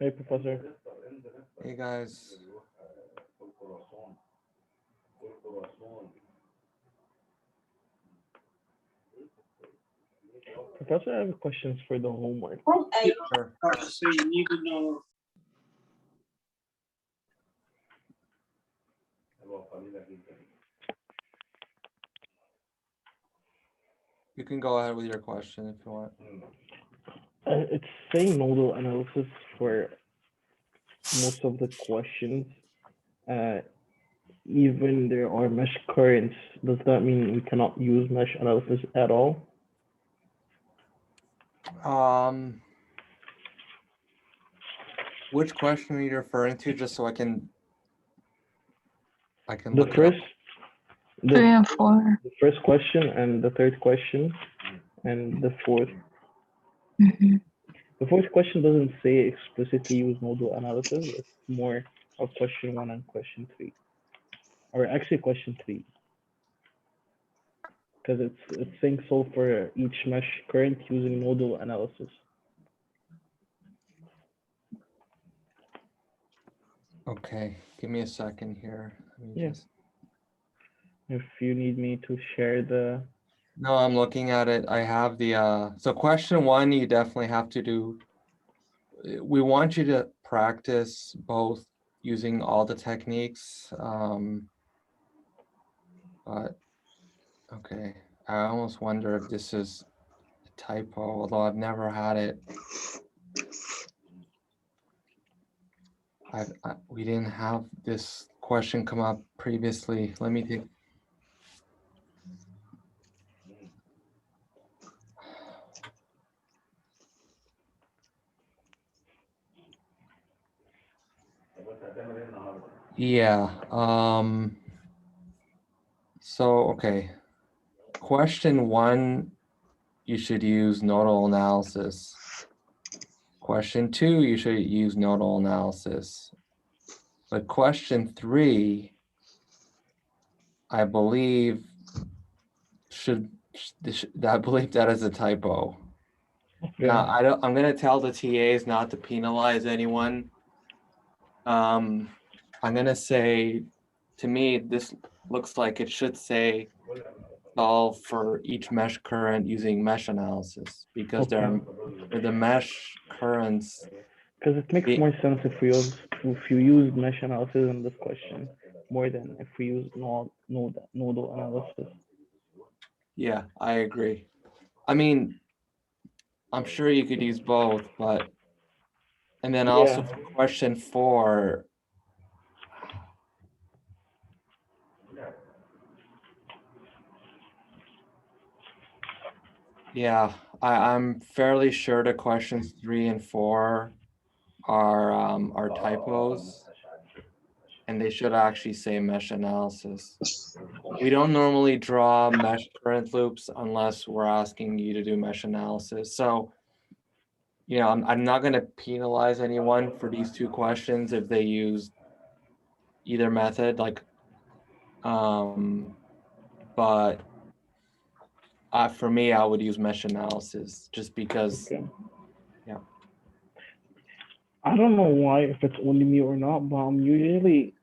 Hey, Professor. Hey guys. Professor, I have questions for the homework. Sure. So you need to know. You can go ahead with your question if you want. It's saying nodal analysis for most of the questions. Uh, Even there are mesh currents. Does that mean we cannot use mesh analysis at all? Which question are you referring to, just so I can The look it up? first, Three the, and four. the first question and the third question and the fourth. Mm-hmm. The fourth question doesn't say explicitly use nodal analysis. It's more of question one and question three, or actually question three, because it's saying solve for each mesh current using nodal analysis. Okay, give me a second here. Let me Yeah. just... If you need me to share the, No, I'm looking at it. I have the so question one, you definitely have to do. We want you to practice both using all the techniques. But okay, I almost wonder if this is a typo, although I've never had it. We didn't have this question come up previously. Let me take. Yeah. So, okay. Question one, you should use nodal analysis. Question two, you should use nodal analysis. But question three, I believe I believe that is a typo. Now, I'm gonna tell the TAs not to penalize anyone. I'm gonna say, to me, this looks like it should say solve for each mesh current using mesh analysis, because they're the mesh currents. because it makes more sense if you use mesh analysis in this question more than if we use nodal analysis. Yeah, I agree. I mean, I'm sure you could use both, but, and then also for question four, yeah, I'm fairly sure the questions 3 and 4 are typos, and they should actually say mesh analysis. We don't normally draw mesh current loops unless we're asking you to do mesh analysis. So, you know, I'm not going to penalize anyone for these two questions if they use either method, like, but for me, I would use mesh analysis just because. Yeah. I don't know why, if it's only me or not, but I'm usually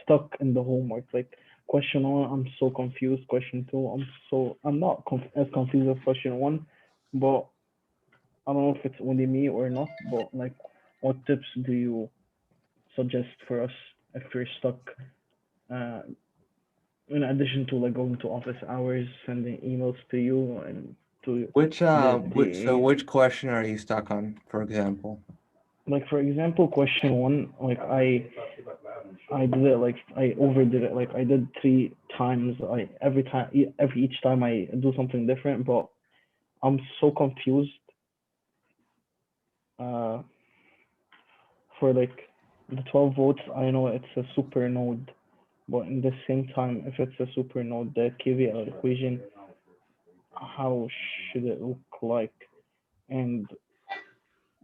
stuck in the homework. Like question one, I'm so confused. Question two, I'm not as confused as question one, but I don't know if it's only me or not. But like, what tips do you suggest for us if we're stuck? Uh, in addition to like going to office hours, sending emails to you and to which question are you stuck on, for example? like for example, question one, like I did it like I overdid it. Like I did 3 times. Each time I do something different, but I'm so confused. Uh, for like the 12 volts, I know it's a super node, but in the same time, if it's a super node, the KVL equation, how should it look like? And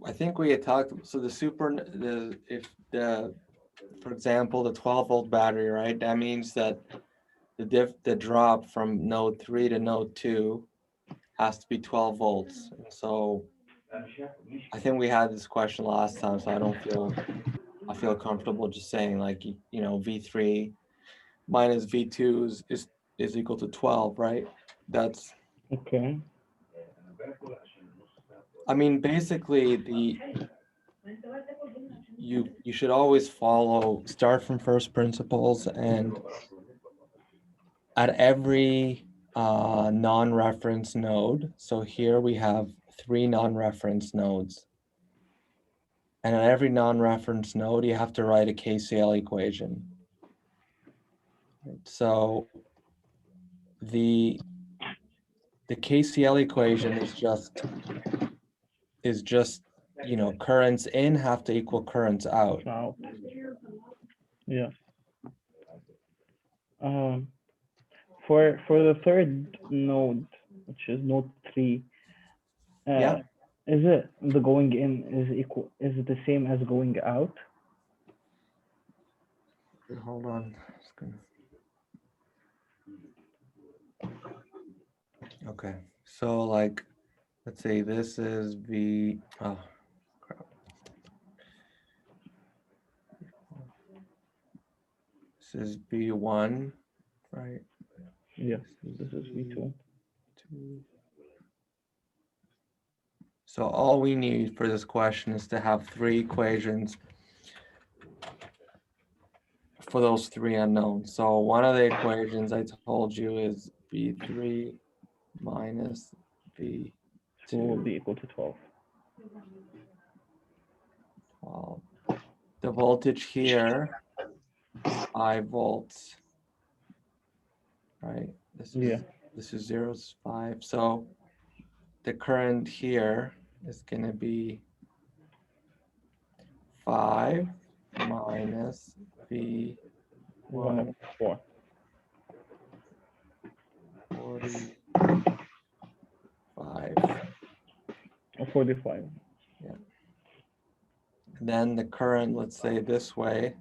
I think we had talked. So for example, the 12-volt battery, right? That means that the drop from node 3 to node 2 has to be 12 volts. So I think we had this question last time, so I feel comfortable just saying like, you know, V3 minus V2 is equal to 12, right? That's, Okay. I mean, basically you should always start from first principles, and at every non-reference node, so here we have 3 non-reference nodes. And at every non-reference node, you have to write a KCL equation. So the KCL equation is just, you know, currents in have to equal currents out. Out. Yeah. Um, for the third node, which is node 3, Yeah. is it the going in is it the same as going out? Hold on. Okay. So like, let's say this is oh crap. This is V1, right? Yes, this is V2. So all we need for this question is to have 3 equations for those 3 unknowns. So one of the equations I told you is V3 minus V2 will be equal to 12. 12. The voltage here is 5 volts, right? This is 0 is 5. So the current here is going to be 5 minus V1 104. 45. 45. Yeah. And then the current, let's say this way,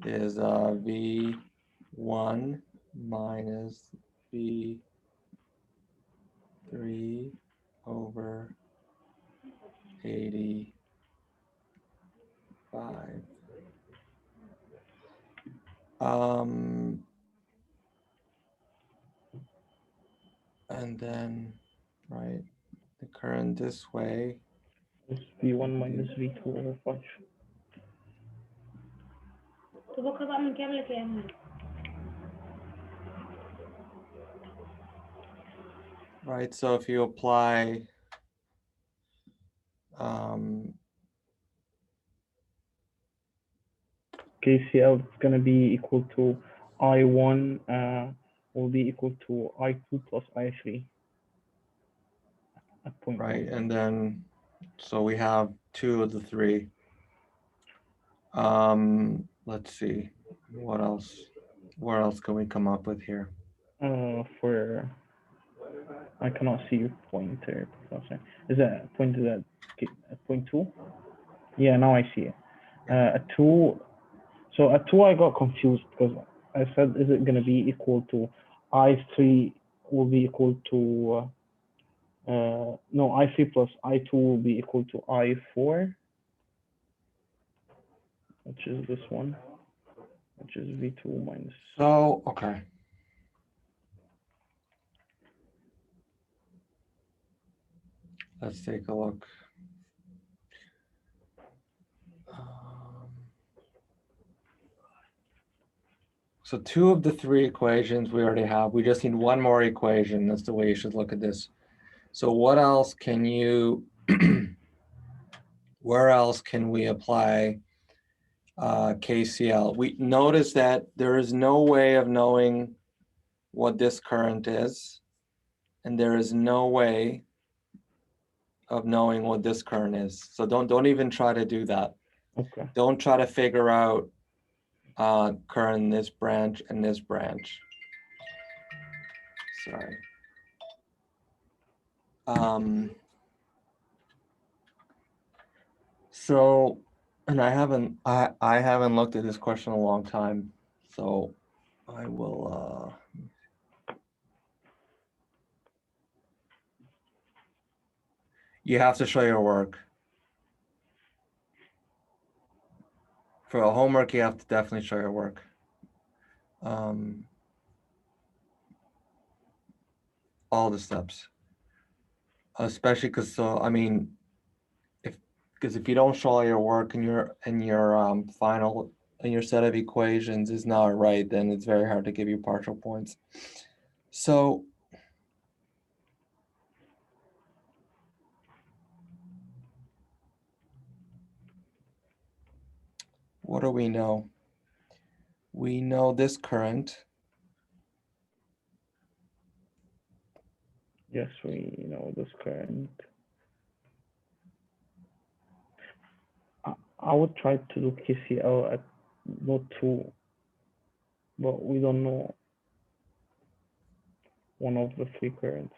is V1 minus V3 over 85. And then, right, the current this way. It's V1 minus V2 over 5. Right, so if you apply KCL is going to be equal to I1 will be equal to I2 plus I3 at point right, 1. and then so we have 2 of the 3. Let's see, what else? Where else can we come up with here? For I cannot see your pointer. Is that pointed at point 2? Yeah, now I see it. At 2. So at 2 I got confused because I said, is it going to be equal to I3 will be equal to no, I3 plus I2 will be equal to I4, which is this one, which is V2 minus. So, okay. Let's take a look. So 2 of the 3 equations we already have. We just need one more equation. That's the way you should look at this. So what else can you, where else can we apply KCL? We notice that there is no way of knowing what this current is, and there is no way of knowing what this current is. So don't even try to do that. Okay. Don't try to figure out current in this branch and this branch. Sorry. So, and I haven't looked at this question in a long time, so I will You have to show your work. For a homework, you have to definitely show your work. All the steps, especially because I mean, because if you don't show all your work and your final and your set of equations is not right, then it's very hard to give you partial points. So what do we know? We know this current. Yes, we know this current. I would try to do KCL at node 2, but we don't know one of the three currents.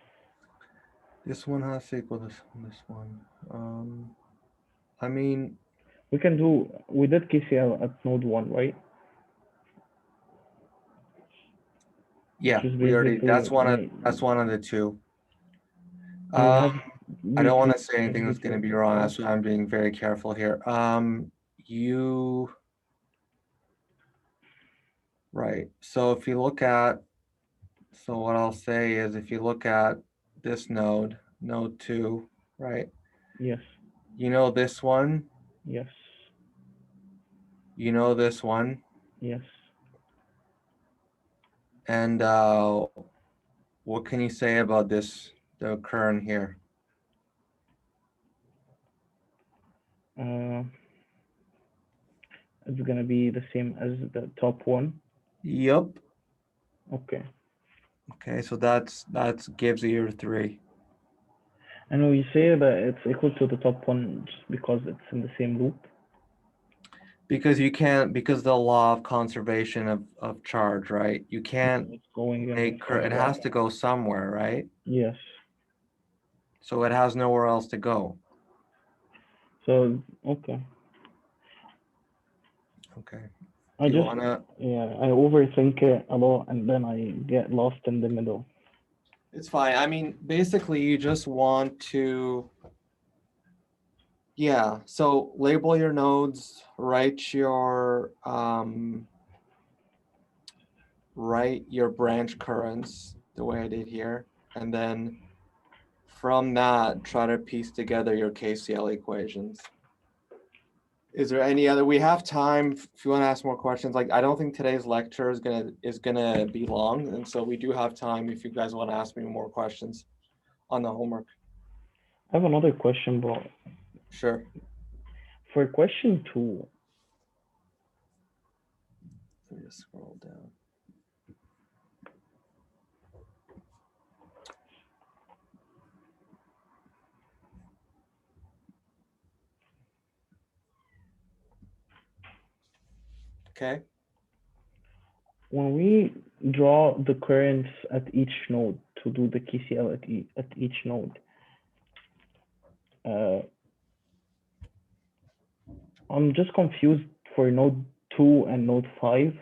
This one has to equal this one. I mean, We did KCL at node 1, right? yeah, Which is we already, that's one of the two. we have I don't want to V2 say anything that's going to be as wrong. well. That's why I'm being very careful here. Right. So if you look at, so what I'll say is if you look at this node 2, right? Yes, You know this one, yes, you know this one, yes. and what can you say about this, the current here? It's gonna be the same as the top one. Yep. Okay. Okay, so that gives you your 3. And we say that it's equal to the top one just because it's in the same loop. Because you can't, because the law of conservation of charge, right? You can't It's going in make, from it the has to go somewhere, right? yes. So it has nowhere else to go. So okay. Okay. I Do you just wanna? I overthink it a lot and then I get lost in the middle. It's fine. I mean, basically, you just want to. Yeah. So label your nodes. Write your branch currents the way I did here, and then from that, try to piece together your KCL equations. Is there any other? We have time if you want to ask more questions. Like, I don't think today's lecture is gonna be long, and so we do have time if you guys want to ask me more questions on the homework. I have another question, but Sure. for question 2, Let me just scroll down. Okay. when we draw the currents at each node to do the KCL at each node, I'm just confused for node 2 and node 5.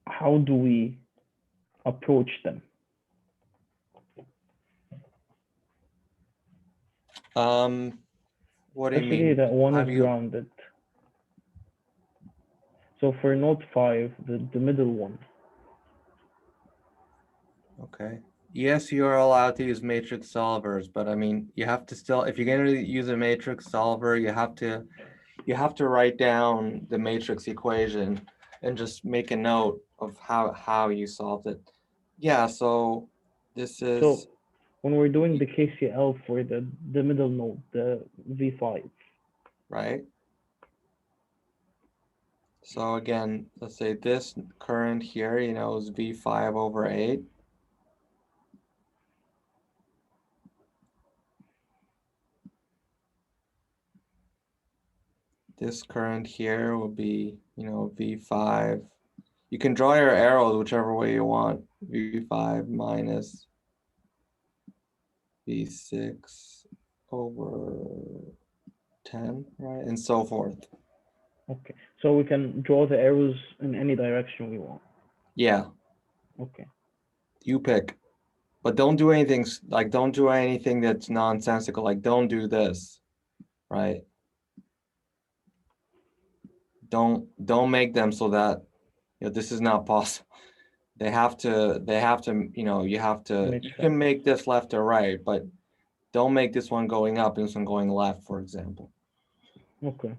How do we approach them? What do you Especially mean? that one Have is you? grounded. So for node 5, the middle one. Okay. Yes, you are allowed to use matrix solvers, but I mean, you have to still, if you're going to use a matrix solver, you have to write down the matrix equation and just make a note of how you solved it. Yeah, so this is So when we're doing the KCL for the middle node, the V5, right. So again, let's say this current here, is V5 over 8. This current here will be, V5. You can draw your arrows whichever way you want. V5 minus V6 over 10, right? And so forth. okay. So we can draw the arrows in any direction we want. Yeah, Okay. you pick. but don't do anything don't do anything that's nonsensical. Like don't do this, right? Don't make them so that this is not possible. They have to, you can make this left or right, but don't make this one going up and this one going left, for example. Okay.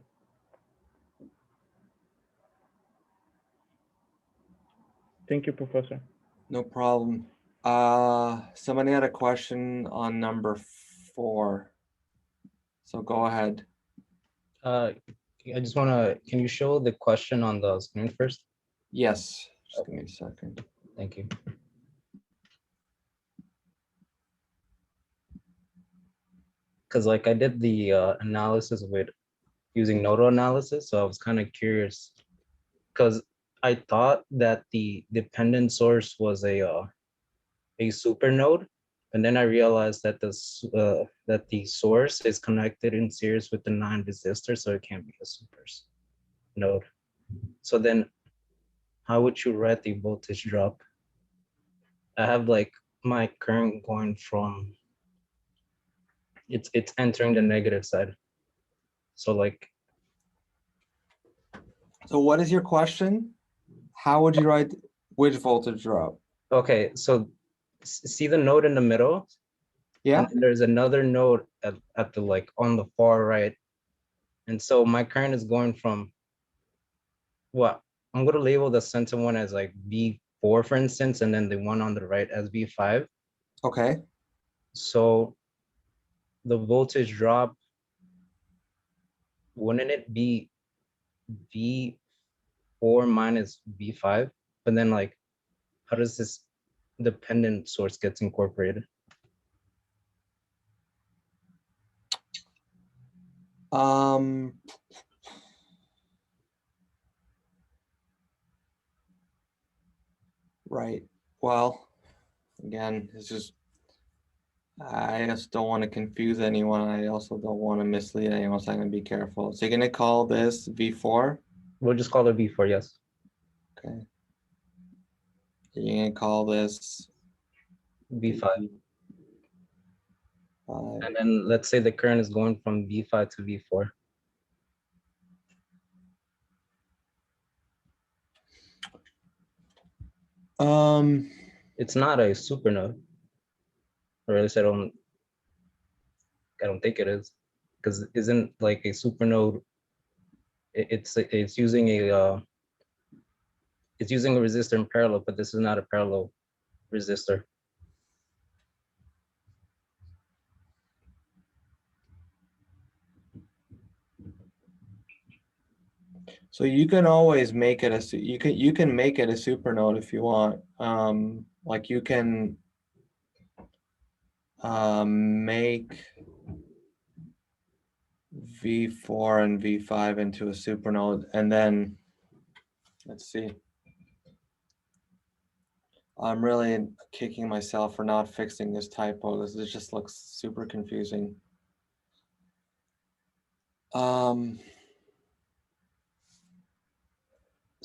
Thank you, Professor. No problem. Somebody had a question on number 4. So go ahead. I just want to, can you show the question on the screen first? Yes, just give me a second. Thank you. Because like I did the analysis with using nodal analysis, so I was kind of curious because I thought that the dependent source was a supernode, and then I realized that that the source is connected in series with the non-resistor, so it can't be a super node. So then, how would you write the voltage drop? I have like my current going from it's entering the negative side. So like, So what is your question? How would you write which voltage drop? okay, so see the node in the middle? Yeah. And there's another node at the like on the far right. And so my current is going from what I'm going to label the center one as like V4, for instance, and then the one on the right as V5. Okay. So the voltage drop, wouldn't it be V4 minus V5? But then like, how does this dependent source gets incorporated? Right. Well, again, it's just, I just don't want to confuse anyone. I also don't want to mislead anyone, so I'm going to be careful. So you're going to call this V4? We'll just call it V4, yes. Okay. You're going to call this V5. V5. And then let's say the current is going from V5 to V4. It's not a supernode, or at least I don't think it is, because isn't like a supernode. It's using a resistor in parallel, but this is not a parallel resistor. So you can always make it you can make it a supernode if you want. Like you can make V4 and V5 into a supernode, and then let's see. I'm really kicking myself for not fixing this typo. This just looks super confusing.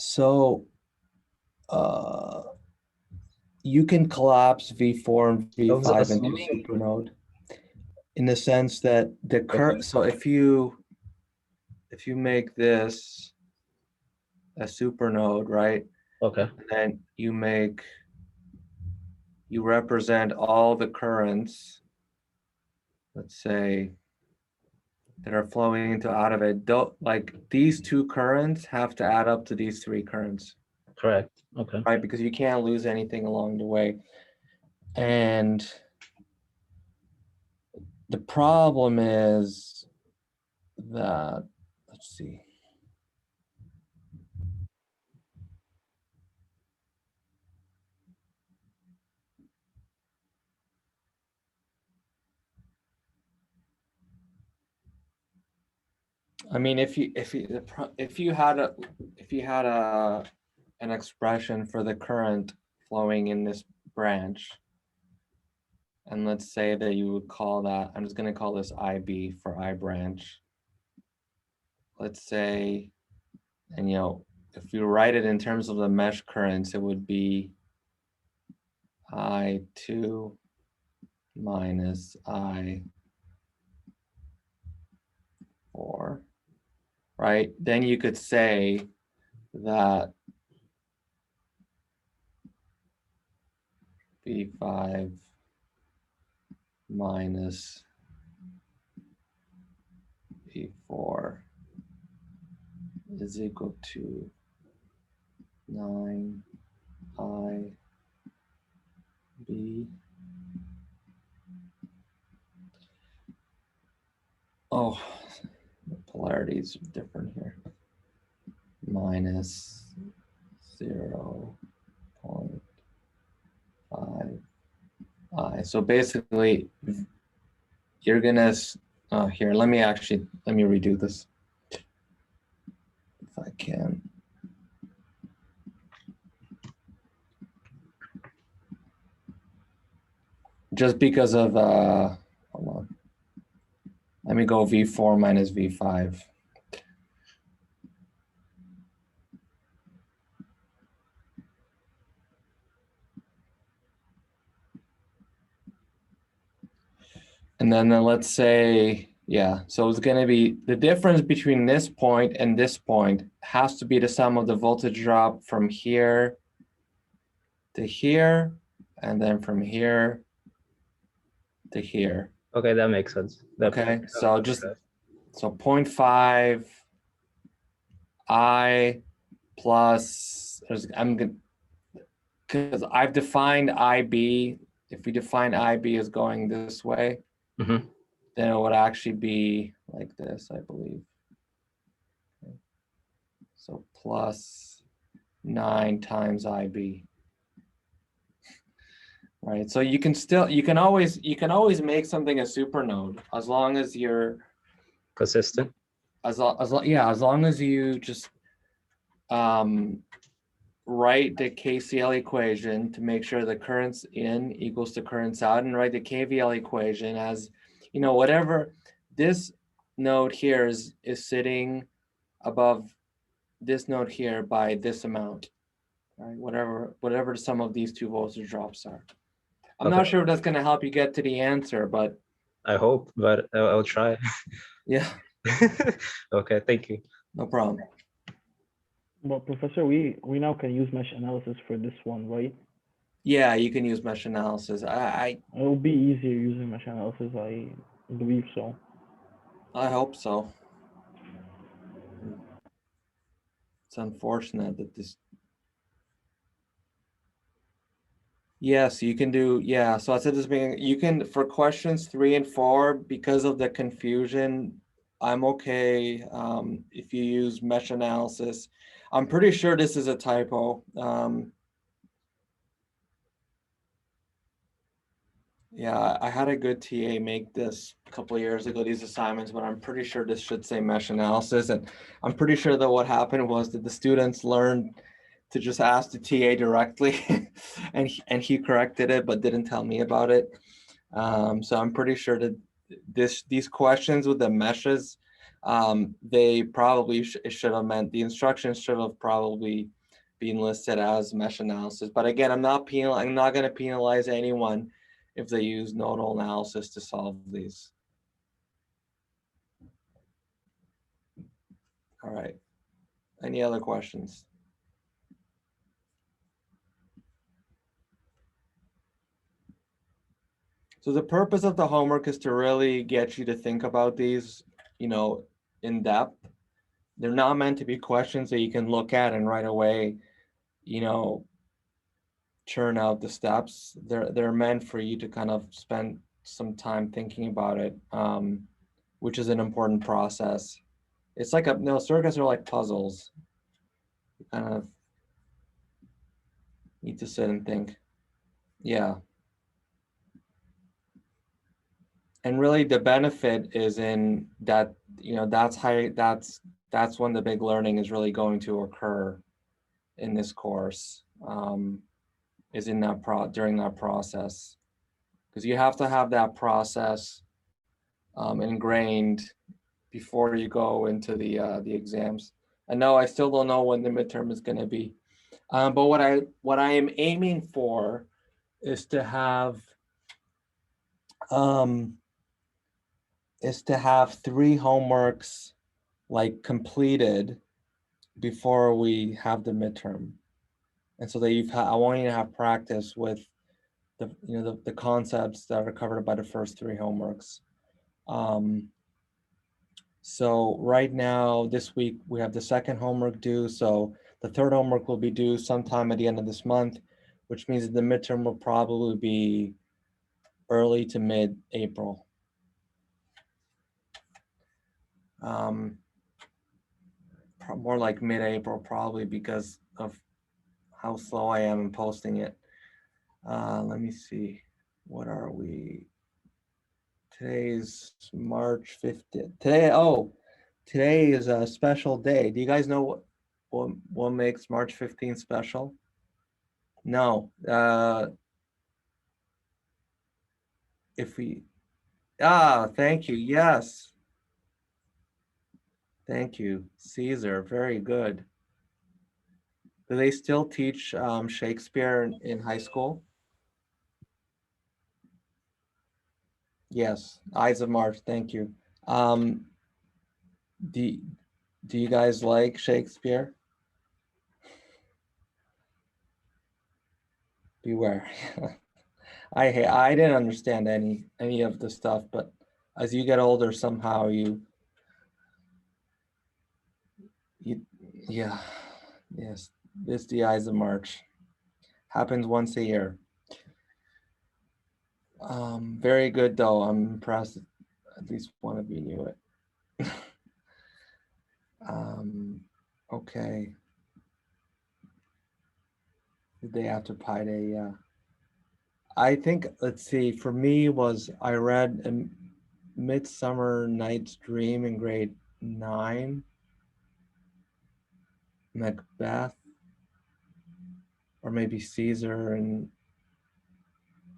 So you can collapse V4 and V5 into a supernode in the sense that the current. So if you make this a supernode, right? Okay. And then you represent all the currents, let's say, that are flowing into out of it. Like these 2 currents have to add up to these 3 currents. Correct. Okay. Right, because you can't lose anything along the way. And the problem is that, let's see. I mean, if you had an expression for the current flowing in this branch, and let's say that you would call that, I'm just going to call this IB for I branch. Let's say, and if you write it in terms of the mesh currents, it would be I2 minus I 4, right? Then you could say that V5 minus V4 is equal to 9 I B. Oh, the polarities are different here. Minus 0.5 I. So basically, you're gonna, here, let me redo this if I can. Just because of, hold on. Let me go V4 minus V5. And then let's say, yeah, so it's gonna be the difference between this point and this point has to be the sum of the voltage drop from here to here, and then from here to here. Okay, that makes sense. Okay, so just, so 0.5 I plus, I'm gonna, because I've defined IB, if we define IB as going this way, Mhm. then it would actually be like this, I believe. Okay. So plus 9 times IB. Right. So you can still, you can always make something a supernode as long as you're Consistent. as long as you just write the KCL equation to make sure the currents in equals to currents out, and write the KVL equation as, you know, whatever this node here is sitting above this node here by this amount, right? Whatever the sum of these two voltage drops are. I'm not sure if that's going to help you get to the answer, but I hope, but I'll try. yeah. Okay, thank you. No problem. But Professor, we now can use mesh analysis for this one, right? Yeah, you can use mesh analysis. It will be easier using mesh analysis, I believe so. I hope so. It's unfortunate that this. Yes, you can do, yeah. So I said this being, you can, for questions 3 and 4, because of the confusion, I'm okay if you use mesh analysis. I'm pretty sure this is a typo. Yeah, I had a good TA make this a couple of years ago, these assignments, but I'm pretty sure this should say mesh analysis. And I'm pretty sure that what happened was that the students learned to just ask the TA directly and he corrected it, but didn't tell me about it. So I'm pretty sure that these questions with the meshes, they probably should have meant, the instructions should have probably been listed as mesh analysis. But again, I'm not going to penalize anyone if they use nodal analysis to solve these. All right. Any other questions? So the purpose of the homework is to really get you to think about these, you know, in depth. They're not meant to be questions that you can look at and right away, you know, churn out the steps. They're meant for you to kind of spend some time thinking about it, which is an important process. It's like circuits are like puzzles. You kind of need to sit and think. Yeah. And really the benefit is in that, you know, that's when the big learning is really going to occur in this course, is in that during that process. Because you have to have that process ingrained before you go into the exams. And no, I still don't know when the midterm is going to be. But what I am aiming for is to have is to have 3 homeworks like completed before we have the midterm. And so that I want you to have practice with the concepts that are covered by the first 3 homeworks. So right now, this week, we have the 2nd homework due. So the 3rd homework will be due sometime at the end of this month, which means that the midterm will probably be early to mid-April. More like mid-April probably because of how slow I am in posting it. Let me see, what are we? Today's March 15th. Today is a special day. Do you guys know what makes March 15th special? No. Thank you. Yes. Thank you. Caesar, very good. Do they still teach Shakespeare in high school? Yes, Ides of March, thank you. Do you guys like Shakespeare? Beware. I didn't understand any of the stuff, but as you get older, somehow you yeah, yes, it's the Ides of March. Happens once a year. Very good though. I'm impressed. At least one of you knew it. Okay. The day after Pi Day, yeah. I think, let's see, for me I read a Midsummer Night's Dream in grade 9, Macbeth, or maybe Caesar in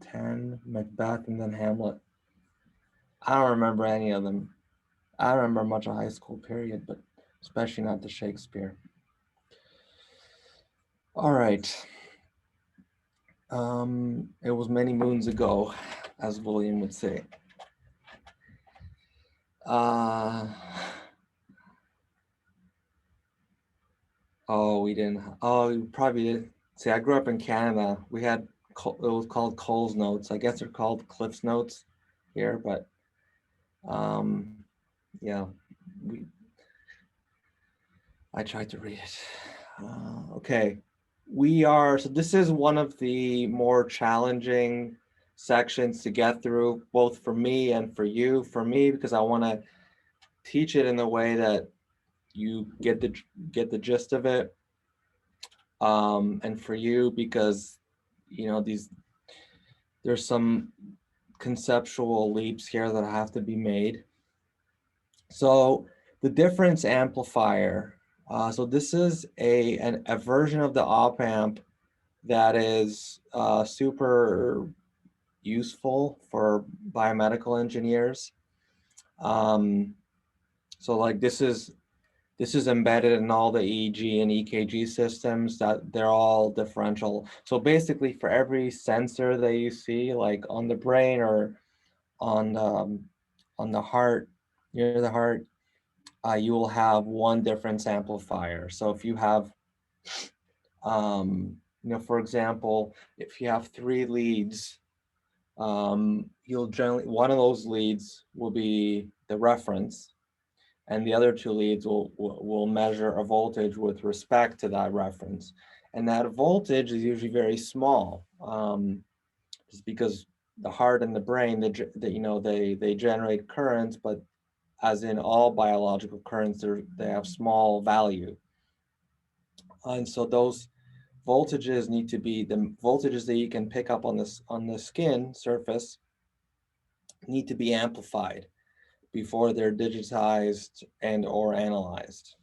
10, Macbeth, and then Hamlet. I don't remember any of them. I don't remember much of high school period, but especially not the Shakespeare. All right. It was many moons ago, as William would say. We didn't. Oh, you probably did. See, I grew up in Canada. We had, it was called Coles Notes. I guess they're called Cliff's Notes here, but yeah, I tried to read it. Okay, so this is one of the more challenging sections to get through, both for me and for you. For me, because I want to teach it in a way that you get the gist of it. And for you, because there's some conceptual leaps here that have to be made. So the difference amplifier. So this is a version of the op amp that is super useful for biomedical engineers. So like this is embedded in all the EEG and EKG systems, that they're all differential. So basically for every sensor that you see, like on the brain or on the heart, near the heart, you will have one difference amplifier. So if you have, for example, if you have 3 leads, you'll generally, one of those leads will be the reference, and the other 2 leads will measure a voltage with respect to that reference. And that voltage is usually very small, just because the heart and the brain, they generate currents, but as in all biological currents, they have small value. And so those voltages need to be, the voltages that you can pick up on the skin surface need to be amplified before they're digitized and or analyzed.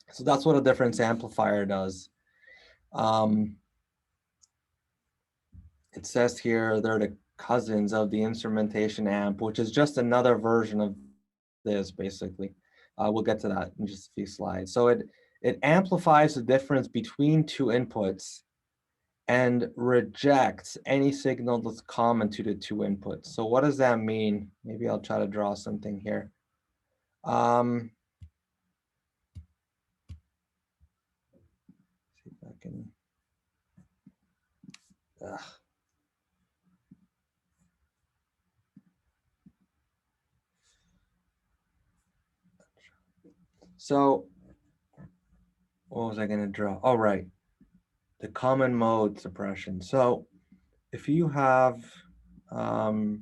So that's what a difference amplifier does. It says here they're the cousins of the instrumentation amp, which is just another version of this, basically. We'll get to that in just a few slides. So it amplifies the difference between 2 inputs, and rejects any signal that's common to the two inputs. So what does that mean? Maybe I'll try to draw something here. See if I can. So what was I going to draw? Oh, right. The common mode suppression. So if you have, you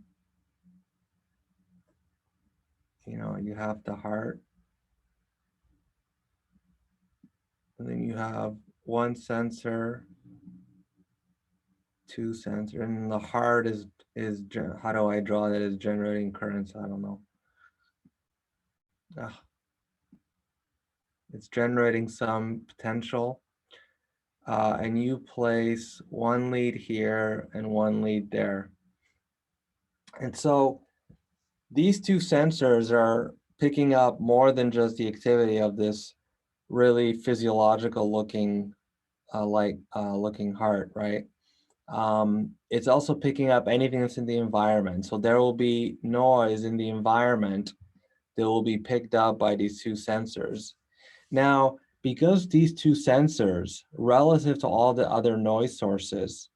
have the heart, and then you have one sensor, two sensor, and the heart is how do I draw that? Is generating currents? I don't know. It's generating some potential, and you place one lead here and one lead there. And so these two sensors are picking up more than just the activity of this really physiological looking looking heart, right? It's also picking up anything that's in the environment. So there will be noise in the environment that will be picked up by these two sensors. Now, because these two sensors, relative to all the other noise sources,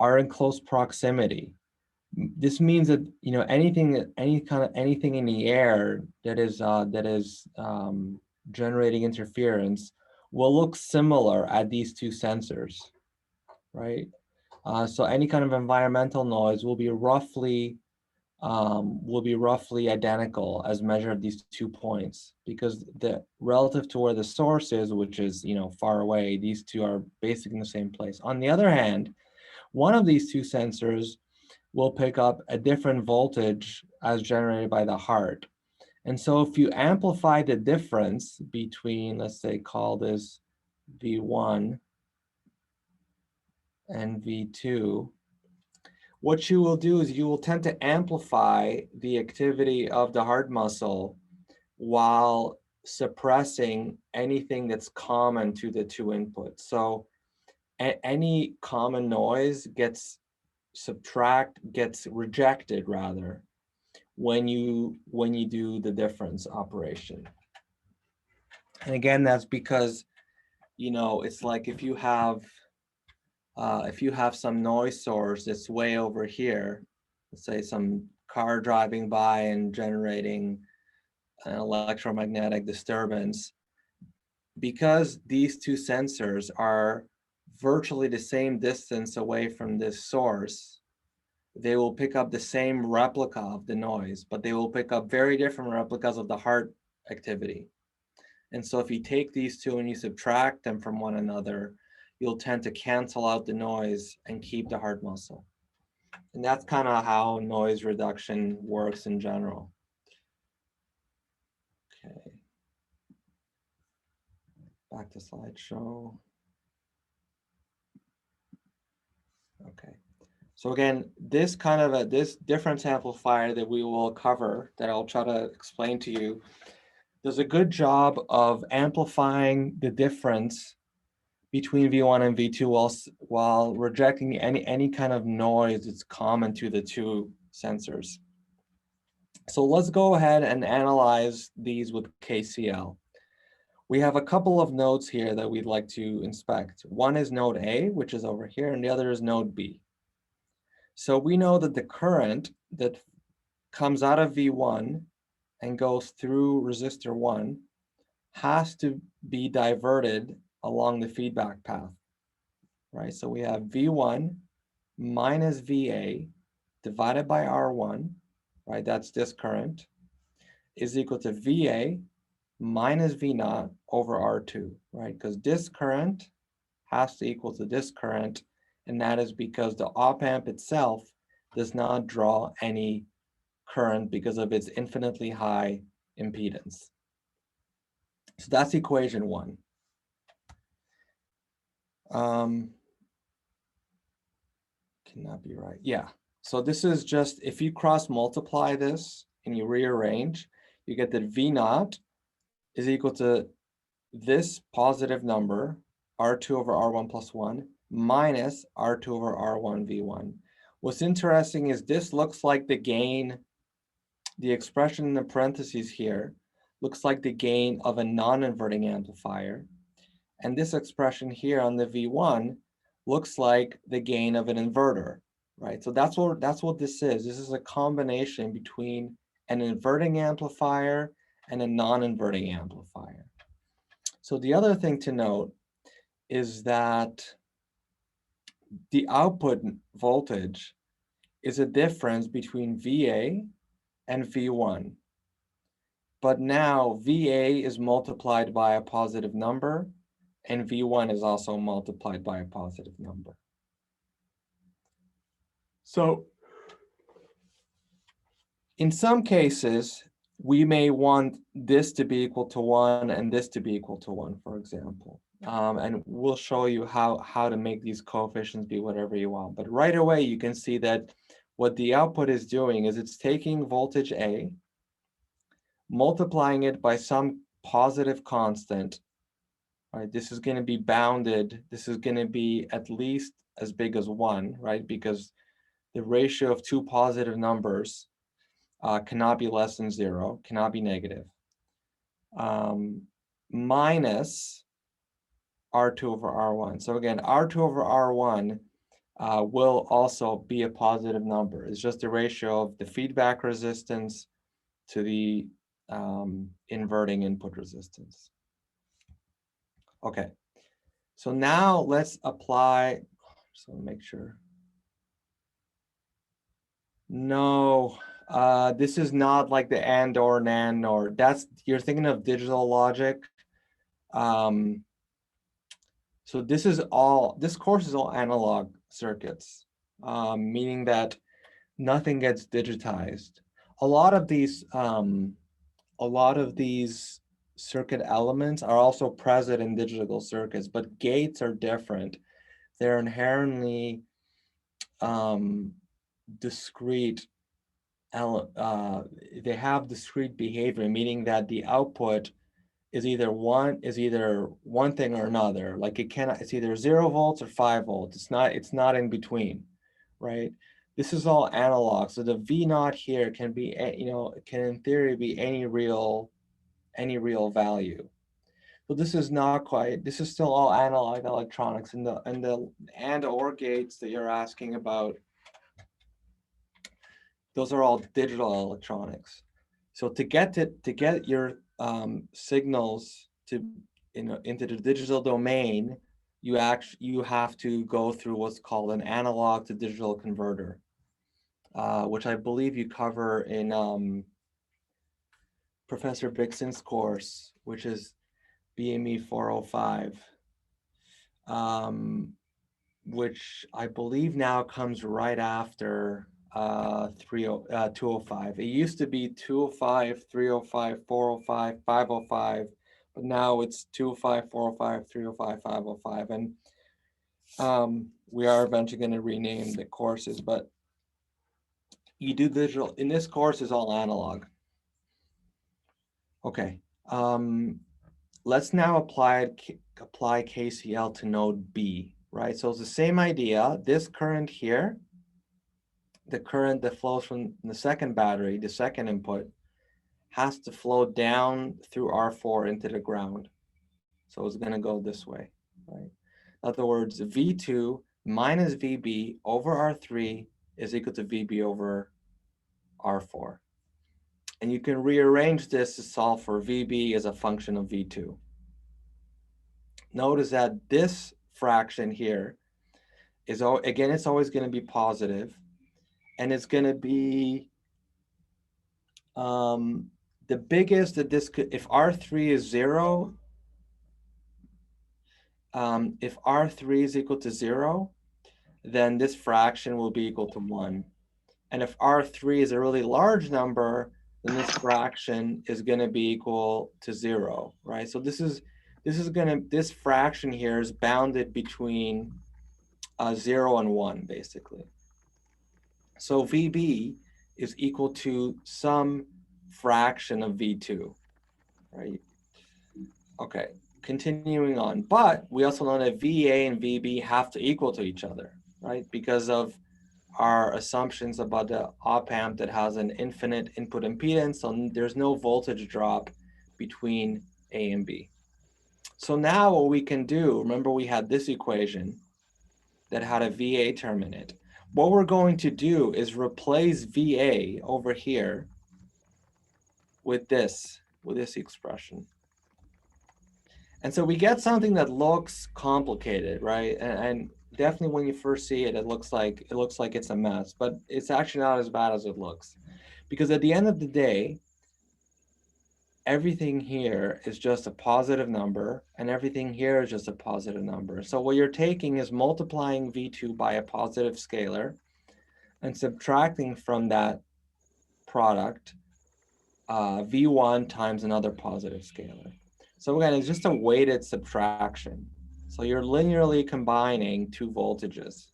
are in close proximity, this means that anything in the air that is generating interference will look similar at these two sensors, right? So any kind of environmental noise will be roughly identical as measured at these 2 points, because relative to where the source is, which is far away, these two are basically in the same place. On the other hand, one of these two sensors will pick up a different voltage as generated by the heart. And so if you amplify the difference between, let's say, call this V1 and V2, what you will do is you will tend to amplify the activity of the heart muscle while suppressing anything that's common to the two inputs. So any common noise gets rejected rather when you do the difference operation. And again, that's because it's like if you have some noise source that's way over here, let's say some car driving by and generating an electromagnetic disturbance, because these two sensors are virtually the same distance away from this source, they will pick up the same replica of the noise, but they will pick up very different replicas of the heart activity. And so if you take these two and you subtract them from one another, you'll tend to cancel out the noise and keep the heart muscle. And that's kind of how noise reduction works in general. Okay. Back to slideshow. Okay. So again, this difference amplifier that we will cover, that I'll try to explain to you, does a good job of amplifying the difference between V1 and V2 while rejecting any kind of noise that's common to the two sensors. So let's go ahead and analyze these with KCL. We have a couple of nodes here that we'd like to inspect. One is node A, which is over here, and the other is node B. So we know that the current that comes out of V1 and goes through resistor 1 has to be diverted along the feedback path, right? So we have V1 minus VA divided by R1, right? That's this current, is equal to VA minus V0 over R2, right? Because this current has to equal to this current, and that is because the op-amp itself does not draw any current because of its infinitely high impedance. So that's equation 1. Cannot be right. Yeah. So this is just, if you cross multiply this and you rearrange, you get that V0 is equal to this positive number, R2 over R1 plus 1, minus R2 over R1 V1. What's interesting is this looks like the gain, the expression in the parentheses here looks like the gain of a non-inverting amplifier. And this expression here on the V1 looks like the gain of an inverter, right? So that's what this is. This is a combination between an inverting amplifier and a non-inverting amplifier. So the other thing to note is that the output voltage is a difference between VA and V1. But now VA is multiplied by a positive number, and V1 is also multiplied by a positive number. So in some cases, we may want this to be equal to 1 and this to be equal to 1, for example. And we'll show you how to make these coefficients be whatever you want. But right away, you can see that what the output is doing is it's taking voltage A, multiplying it by some positive constant. Right, this is going to be bounded. This is going to be at least as big as 1, right? Because the ratio of two positive numbers cannot be less than 0, cannot be negative. Minus R2 over R1. So again, R2 over R1 will also be a positive number. It's just the ratio of the feedback resistance to the inverting input resistance. Okay, so now let's apply, so make sure. No, this is not like the AND or NAND or that's, you're thinking of digital logic. So this course is all analog circuits, meaning that nothing gets digitized. A lot of these circuit elements are also present in digital circuits, but gates are different. They're inherently discrete. They have discrete behavior, meaning that the output is either one thing or another. Like it's either 0 volts or 5 volts. It's not in between, right? This is all analog. So the V naught here can be, can in theory be any real value. So this is not quite, this is still all analog electronics, and the AND OR gates that you're asking about, those are all digital electronics. So to get your signals to into the digital domain, you have to go through what's called an analog to digital converter, which I believe you cover in Professor Bixen's course, which is BME 405, which I believe now comes right after 205. It used to be 205, 305, 405, 505, but now it's 205, 405, 305, 505. And we are eventually going to rename the courses, but you do digital. In this course is all analog. Okay. Let's now apply KCL to node B, right? So it's the same idea. This current here, the current that flows from the second battery, the second input, has to flow down through R4 into the ground. So it's going to go this way, right? In other words, V2 minus VB over R3 is equal to VB over R4. And you can rearrange this to solve for VB as a function of V2. Notice that this fraction here is, again, it's always going to be positive, and it's going to be the biggest that this could, if R3 is 0, if R3 is equal to 0, then this fraction will be equal to 1. And if R3 is a really large number, then this fraction is going to be equal to 0, right? So this fraction here is bounded between 0 and 1, basically. So VB is equal to some fraction of V2, right? Okay, continuing on, but we also know that VA and VB have to equal to each other, right? Because of our assumptions about the op amp that has an infinite input impedance, so there's no voltage drop between A and B. So now what we can do, remember we had this equation that had a VA term in it. What we're going to do is replace VA over here with this expression. And so we get something that looks complicated, right? And definitely when you first see it, it looks like it's a mess, but it's actually not as bad as it looks. Because at the end of the day, everything here is just a positive number and everything here is just a positive number. So what you're taking is multiplying V2 by a positive scalar and subtracting from that product V1 times another positive scalar. So again, it's just a weighted subtraction. So you're linearly combining two voltages,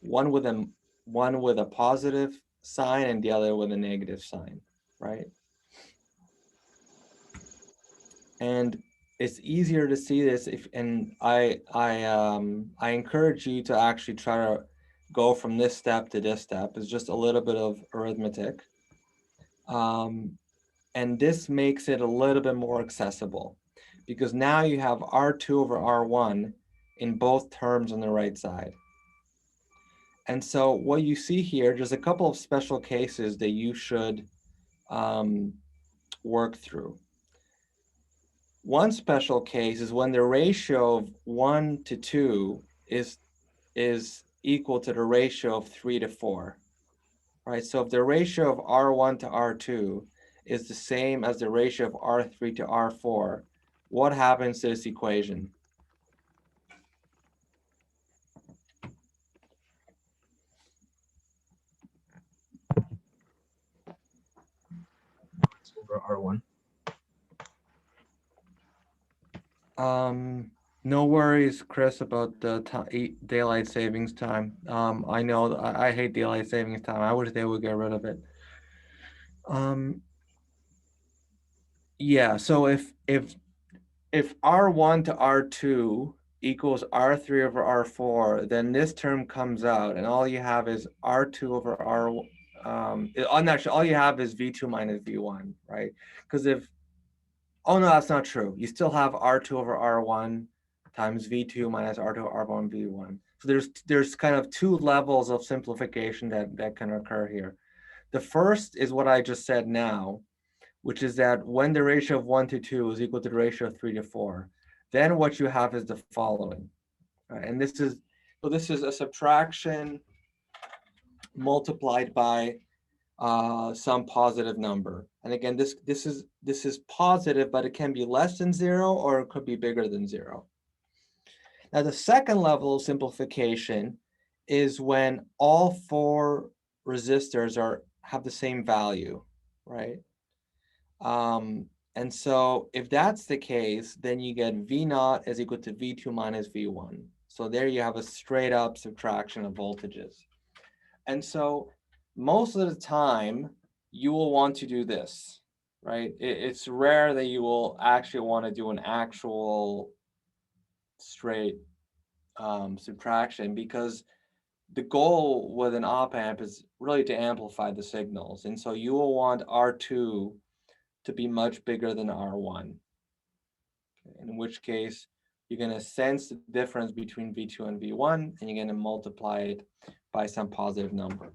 one with a positive sign and the other with a negative sign, right? And it's easier to see this and I encourage you to actually try to go from this step to this step. It's just a little bit of arithmetic. And this makes it a little bit more accessible because now you have R2 over R1 in both terms on the right side. And so what you see here, there's a couple of special cases that you should work through. One special case is when the ratio of 1 to 2 is equal to the ratio of 3 to 4, right? So if the ratio of R1 to R2 is the same as the ratio of R3 to R4, what happens to this equation? Over R1. No worries, Chris, about the daylight savings time. I know I hate daylight savings time. I wish they would get rid of it. Yeah, so if R1 to R2 equals R3 over R4, then this term comes out and all you have is R2 over R, actually all you have is V2 minus V1, right? Because oh no, that's not true. You still have R2 over R1 times V2 minus R2 over R1 V1. So there's kind of two levels of simplification that can occur here. The first is what I just said now, which is that when the ratio of 1 to 2 is equal to the ratio of 3 to 4, then what you have is the following. Right? And this is a subtraction multiplied by some positive number. And again, this is positive, but it can be less than 0 or it could be bigger than 0. Now, the second level of simplification is when all 4 resistors have the same value, right? And so if that's the case, then you get V naught is equal to V2 minus V1. So there you have a straight up subtraction of voltages. And so most of the time you will want to do this, right? It's rare that you will actually want to do an actual straight subtraction because the goal with an op amp is really to amplify the signals. And so you will want R2 to be much bigger than R1, in which case you're going to sense the difference between V2 and V1, and you're going to multiply it by some positive number.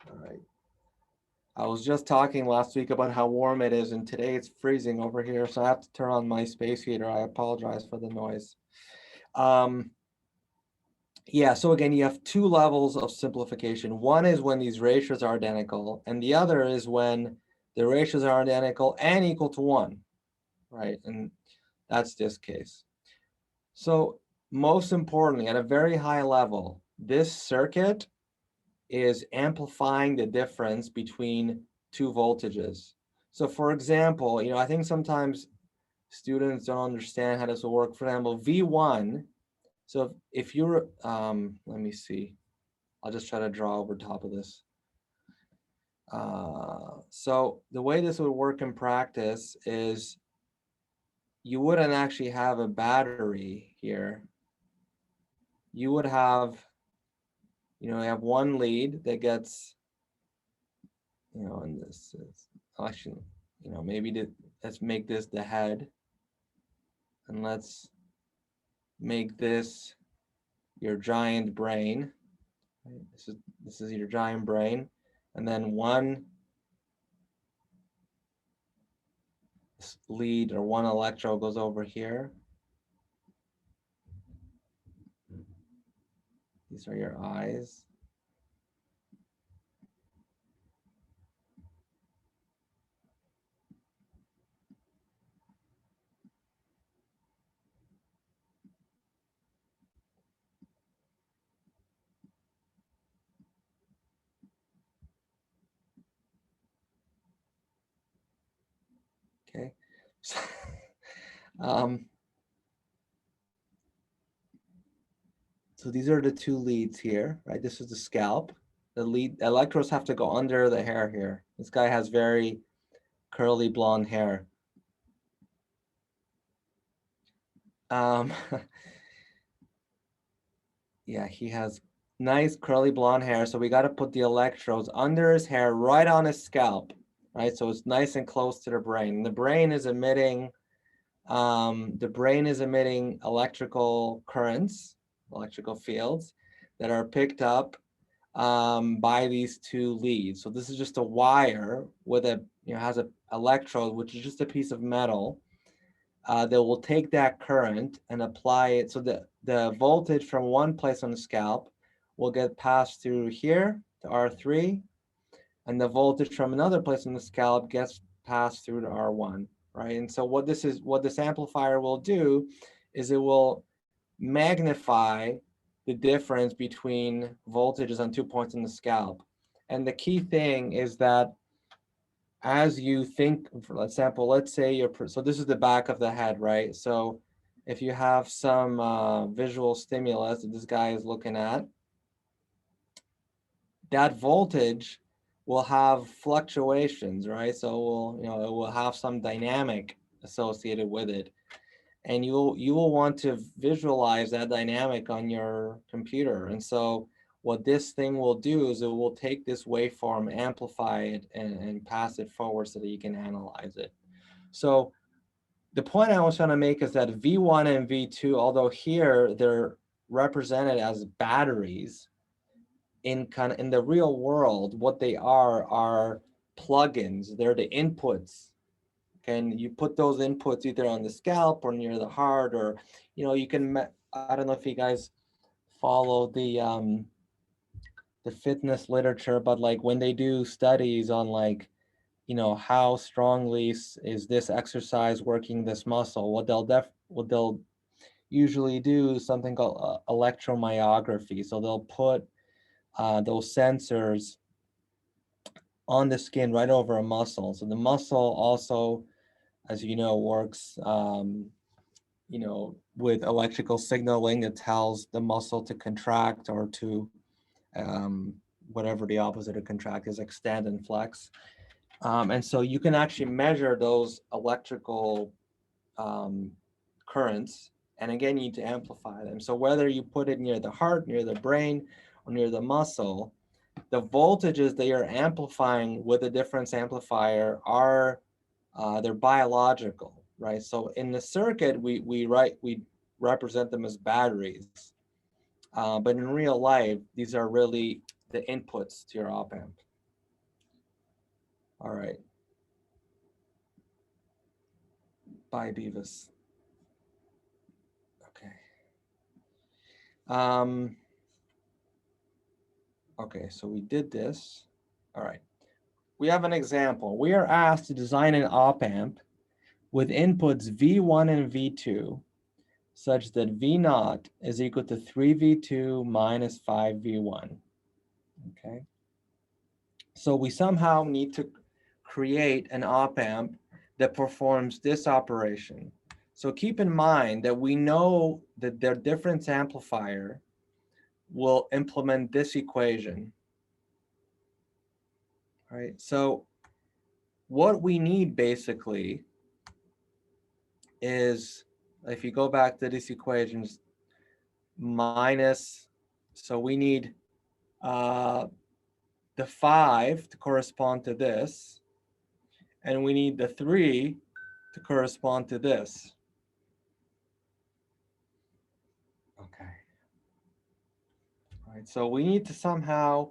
All right. I was just talking last week about how warm it is, and today it's freezing over here, so I have to turn on my space heater. I apologize for the noise. Yeah, so again, you have two levels of simplification. One is when these ratios are identical, and the other is when the ratios are identical and equal to 1, right? And that's this case. So most importantly, at a very high level, this circuit is amplifying the difference between two voltages. So for example, I think sometimes students don't understand how this will work. For example, V1, so if you're, let me see, I'll just try to draw over top of this. So the way this would work in practice is you wouldn't actually have a battery here. You would have, you know, you have one lead that gets, you know, and this is actually, you know, maybe let's make this the head, and let's make this your giant brain. Right? This is your giant brain, and then one lead or one electrode goes over here. These are your eyes. Okay. So, so these are the two leads here, right? This is the scalp. The lead electrodes have to go under the hair here. This guy has very curly blonde hair. Yeah, he has nice curly blonde hair. So we got to put the electrodes under his hair, right on his scalp, right? So it's nice and close to the brain. And the brain is emitting electrical currents, electrical fields that are picked up by these two leads. So this is just a wire with a, you know, has an electrode, which is just a piece of metal that will take that current and apply it. So the voltage from one place on the scalp will get passed through here to R3, and the voltage from another place on the scalp gets passed through to R1, right? And so what this amplifier will do is it will magnify the difference between voltages on 2 points on the scalp. And the key thing is that as you think, for example, let's say so this is the back of the head, right? So if you have some visual stimulus that this guy is looking at, that voltage will have fluctuations, right? So it will have some dynamic associated with it. And you will want to visualize that dynamic on your computer. And so what this thing will do is it will take this waveform, amplify it, and pass it forward so that you can analyze it. So the point I was trying to make is that V1 and V2, although here they're represented as batteries, in the real world, what they are plugins. They're the inputs. And you put those inputs either on the scalp or near the heart, or, you know, you can, I don't know if you guys follow the fitness literature, but like when they do studies on like, you know, how strongly is this exercise working this muscle, what they'll usually do is something called electromyography. So they'll put those sensors on the skin right over a muscle. So the muscle also, as you know, works, you know, with electrical signaling that tells the muscle to contract or to whatever the opposite of contract is, extend and flex. And so you can actually measure those electrical currents. And again, you need to amplify them. So whether you put it near the heart, near the brain, or near the muscle, the voltages that you're amplifying with a difference amplifier are they're biological, right? So in the circuit, we represent them as batteries, but in real life, these are really the inputs to your op amp. All right. Bye, Beavis. Okay. Okay, so we did this. All right. We have an example. We are asked to design an op amp with inputs V1 and V2 such that V0 is equal to 3V2 minus 5V1. Okay. So we somehow need to create an op amp that performs this operation. So keep in mind that we know that their difference amplifier will implement this equation. All right. So what we need basically is, if you go back to these equations, minus, so we need the 5 to correspond to this, and we need the 3 to correspond to this. Okay. All right, so we need to somehow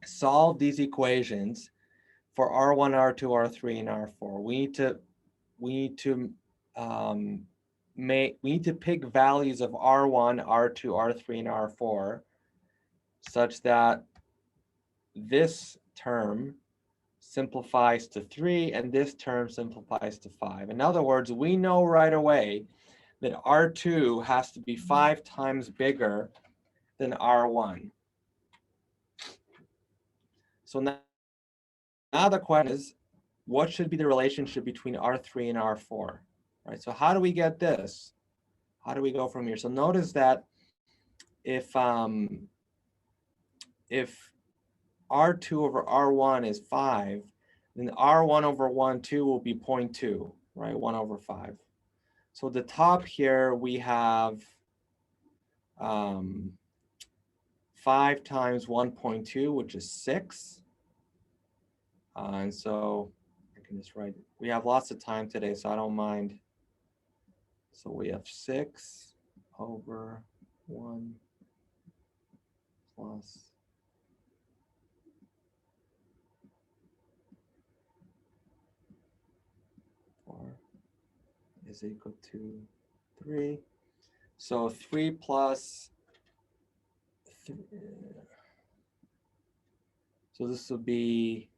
solve these equations for R1, R2, R3, and R4. We need to pick values of R1, R2, R3, and R4 such that this term simplifies to 3 and this term simplifies to 5. In other words, we know right away that R2 has to be 5 times bigger than R1. So now the question is, what should be the relationship between R3 and R4? Right, so how do we get this? How do we go from here? So notice that if R2 over R1 is 5, then R1 over 1, 2 will be 0.2, right? 1 over 5. So the top here we have 5 times 1.2, which is 6. And so I can just write it. We have lots of time today, so I don't mind. So we have 6 over 1 plus 4 is equal to 3. So 3 plus 3. So this will be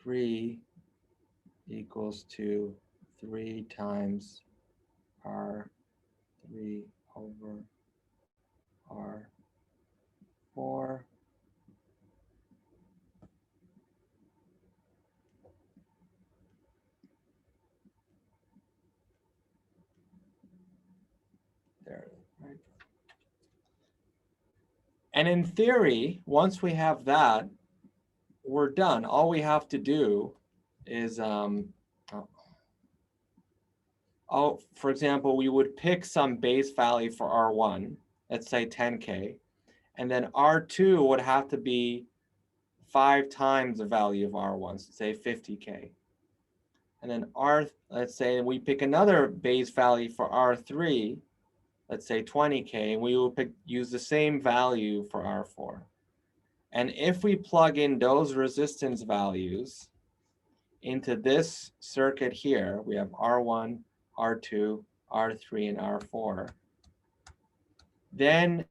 3 equals to 3 times R3 over R4 there, right? And in theory, once we have that, we're done. All we have to do is, for example, we would pick some base value for R1, let's say 10K, and then R2 would have to be 5 times the value of R1, so say 50K. And then let's say we pick another base value for R3, let's say 20K, and we will use the same value for R4. And if we plug in those resistance values into this circuit here, we have R1, R2, R3, and R4, then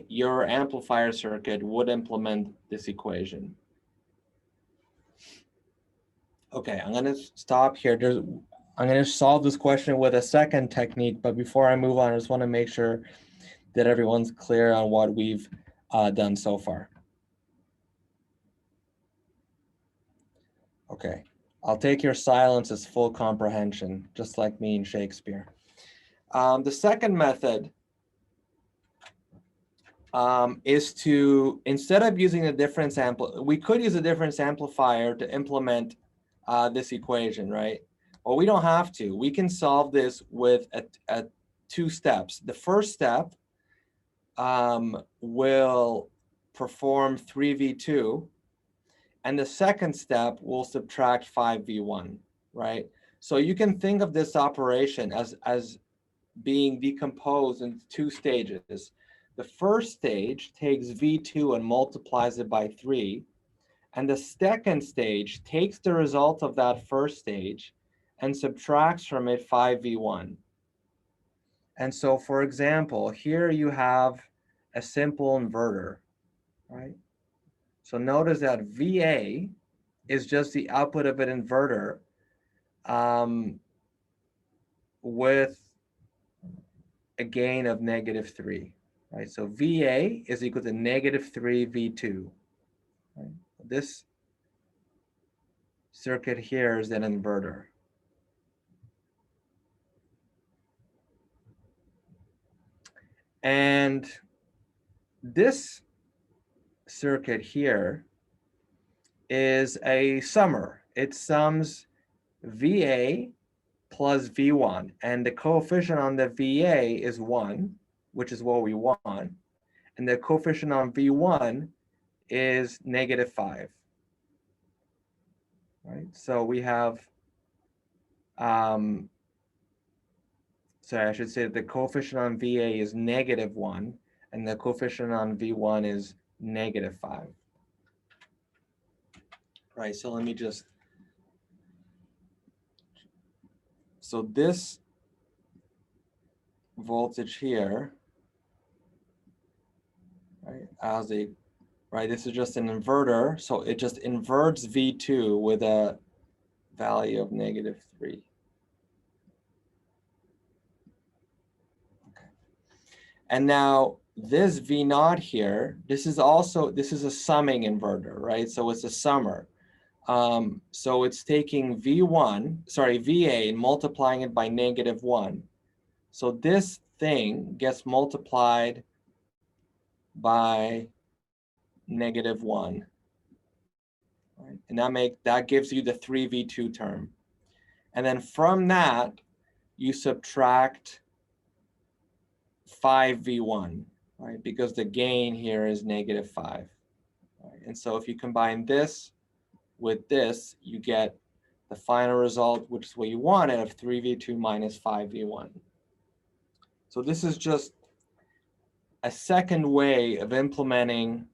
your amplifier circuit would implement this equation. Okay, I'm gonna stop here. I'm gonna solve this question with a second technique, but before I move on, I just wanna make sure that everyone's clear on what we've done so far. Okay, I'll take your silence as full comprehension, just like me and Shakespeare. The second method is to, instead of using a difference we could use a difference amplifier to implement this equation, right? Well, we don't have to. We can solve this with 2 steps. The first step will perform 3V2, and the second step will subtract 5V1, right? So you can think of this operation as being decomposed into 2 stages. The first stage takes V2 and multiplies it by 3. And the second stage takes the result of that first stage and subtracts from it 5V1. And so, for example, here you have a simple inverter, right? So notice that VA is just the output of an inverter with a gain of -3, right? So VA is equal to -3 V2. Right? This circuit here is an inverter. And this circuit here is a summer. It sums VA plus V1, and the coefficient on the VA is 1, which is what we want, and the coefficient on V1 is -5, right? So we have, sorry, I should say the coefficient on VA is -1, and the coefficient on V1 is -5. Right, so let me just, so this voltage here, right, as a, right, this is just an inverter, so it just inverts V2 with a value of -3. Okay. And now this V0 here, this is a summing inverter, right? So it's a summer. So it's taking VA and multiplying it by -1. So this thing gets multiplied by -1, right? And that gives you the 3V2 term. And then from that, you subtract 5V1, right? Because the gain here is -5. Right? And so if you combine this with this, you get the final result, which is what you wanted, of 3V2 minus 5V1. So this is just a second way of implementing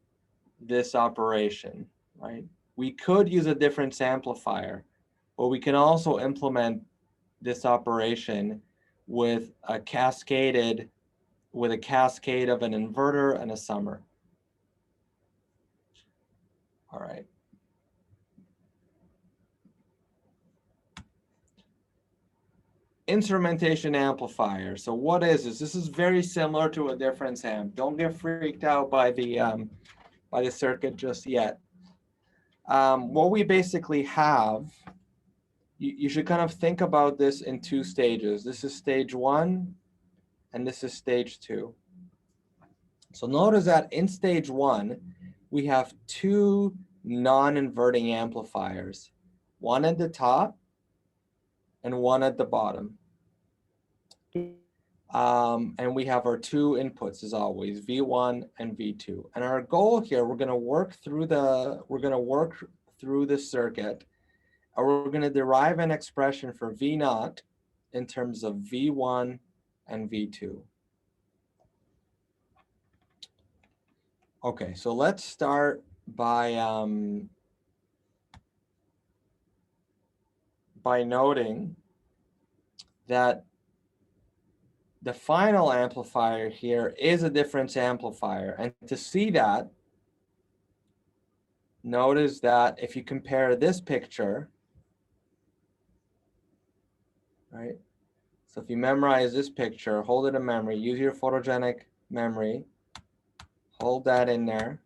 this operation, right? We could use a difference amplifier, but we can also implement this operation with a cascade of an inverter and a summer. All right. Instrumentation amplifier. So what is this? This is very similar to a difference amp. Don't get freaked out by the circuit just yet. What we basically have, you should kind of think about this in 2 stages. This is stage 1, and this is stage 2. So notice that in stage 1, we have 2 non-inverting amplifiers, one at the top and one at the bottom. And we have our 2 inputs as always, V1 and V2. And our goal here, we're going to work through the circuit, and we're going to derive an expression for V0 in terms of V1 and V2. Okay, so let's start by noting that the final amplifier here is a difference amplifier. And to see that, notice that if you compare this picture, right? So if you memorize this picture, hold it in memory, use your photogenic memory, hold that in there,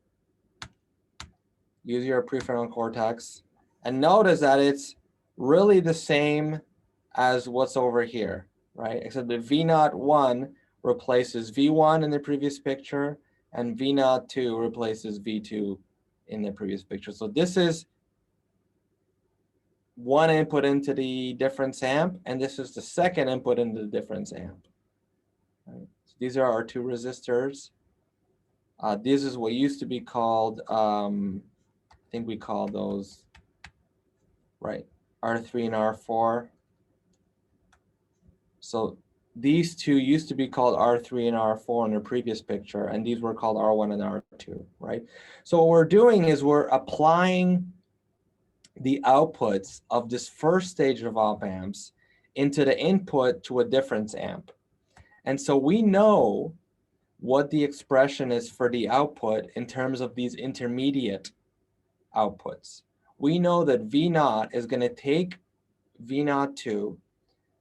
use your prefrontal cortex, and notice that it's really the same as what's over here, right? Except the V01 replaces V1 in the previous picture, and V02 replaces V2 in the previous picture. So this is one input into the difference amp, and this is the second input into the difference amp. Right? So these are our 2 resistors. This is what used to be called, I think we call those, right, R3 and R4. So these 2 used to be called R3 and R4 in the previous picture, and these were called R1 and R2, right? So what we're doing is we're applying the outputs of this first stage of op amps into the input to a difference amp. And so we know what the expression is for the output in terms of these intermediate outputs. We know that V0 is going to take V02,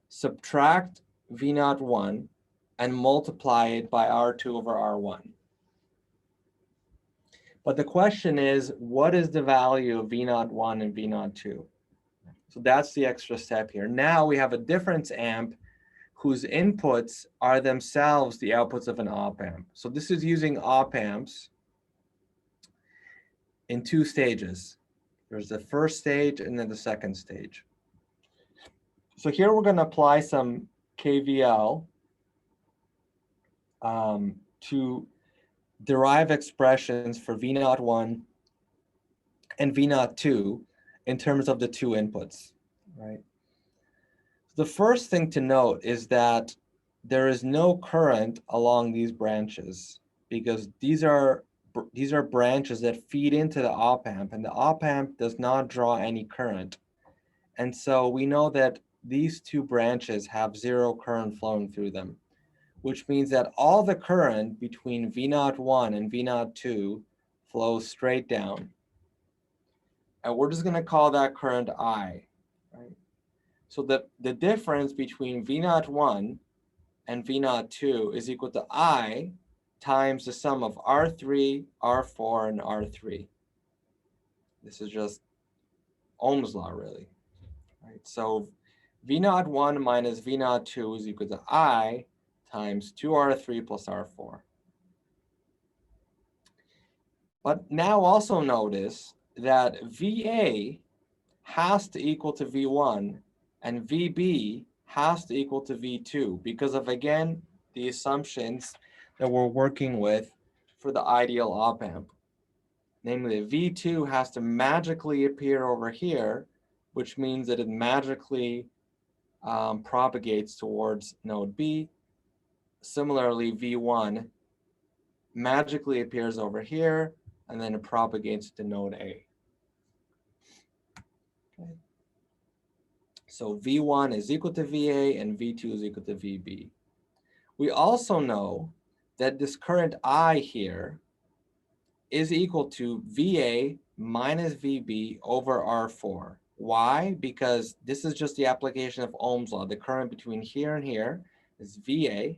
subtract V01, and multiply it by R2 over R1. But the question is, what is the value of V01 and V02? So that's the extra step here. Now we have a difference amp whose inputs are themselves the outputs of an op amp. So this is using op amps in 2 stages. There's the first stage and then the second stage. So here we're going to apply some KVL to derive expressions for V01 and V02 in terms of the two inputs, right? The first thing to note is that there is no current along these branches because these are branches that feed into the op-amp, and the op-amp does not draw any current. And so we know that these two branches have zero current flowing through them, which means that all the current between V01 and V02 flows straight down. And we're just going to call that current I, right? So the difference between V01 and V02 is equal to I times the sum of R3, R4, and R3. This is just Ohm's law, really. Right? So V01 minus V02 is equal to I times 2R3 plus R4. But now also notice that VA has to equal to V1 and VB has to equal to V2 because of, again, the assumptions that we're working with for the ideal op-amp. Namely, V2 has to magically appear over here, which means that it magically propagates towards node B. Similarly, V1 magically appears over here, and then it propagates to node A. Okay. So V1 is equal to VA and V2 is equal to VB. We also know that this current I here is equal to VA minus VB over R4. Why? Because this is just the application of Ohm's law. The current between here and here is VA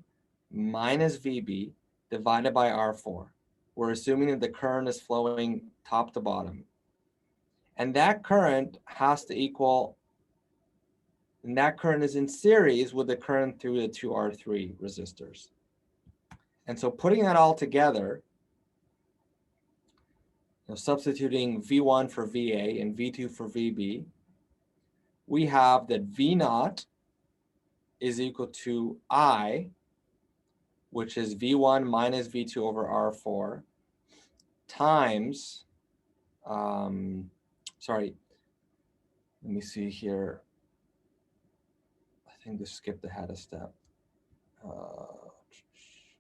minus VB divided by R4. We're assuming that the current is flowing top to bottom. And that current has to equal, and that current is in series with the current through the two R3 resistors. And so putting that all together, substituting V1 for VA and V2 for VB, we have that V0 is equal to I, which is V1 minus V2 over R4, times, sorry, let me see here. I think this skipped ahead a step.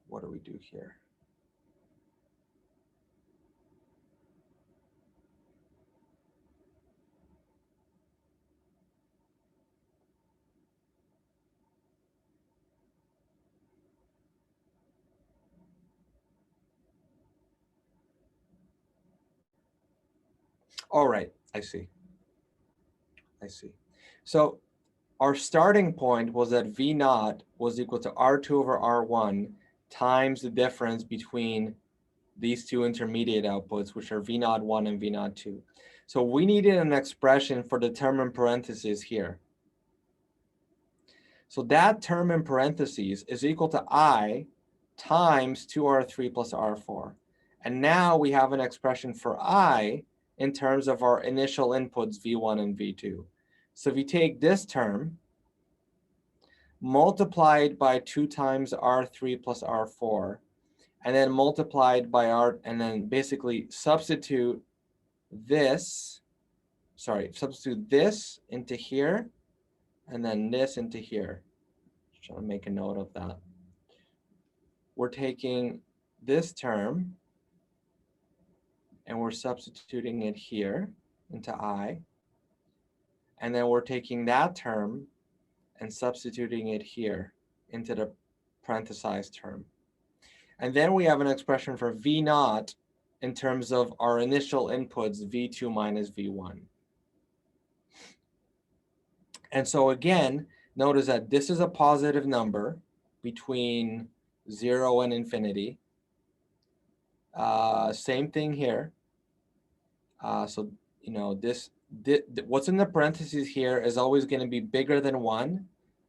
What do we do here? All right, I see. So our starting point was that V0 was equal to R2 over R1 times the difference between these two intermediate outputs, which are V01 and V02. So we needed an expression for the term in parentheses here. So that term in parentheses is equal to I times 2R3 plus R4. And now we have an expression for I in terms of our initial inputs, V1 and V2. So if you take this term, multiplied by 2 times R3 plus R4, and then multiplied by R, and then basically substitute this into here, and then this into here. Just trying to make a note of that. We're taking this term, and we're substituting it here into I, and then we're taking that term and substituting it here into the parenthesized term. And then we have an expression for V0 in terms of our initial inputs, V2 minus V1. And so again, notice that this is a positive number between 0 and infinity. Same thing here. So, what's in the parentheses here is always going to be bigger than 1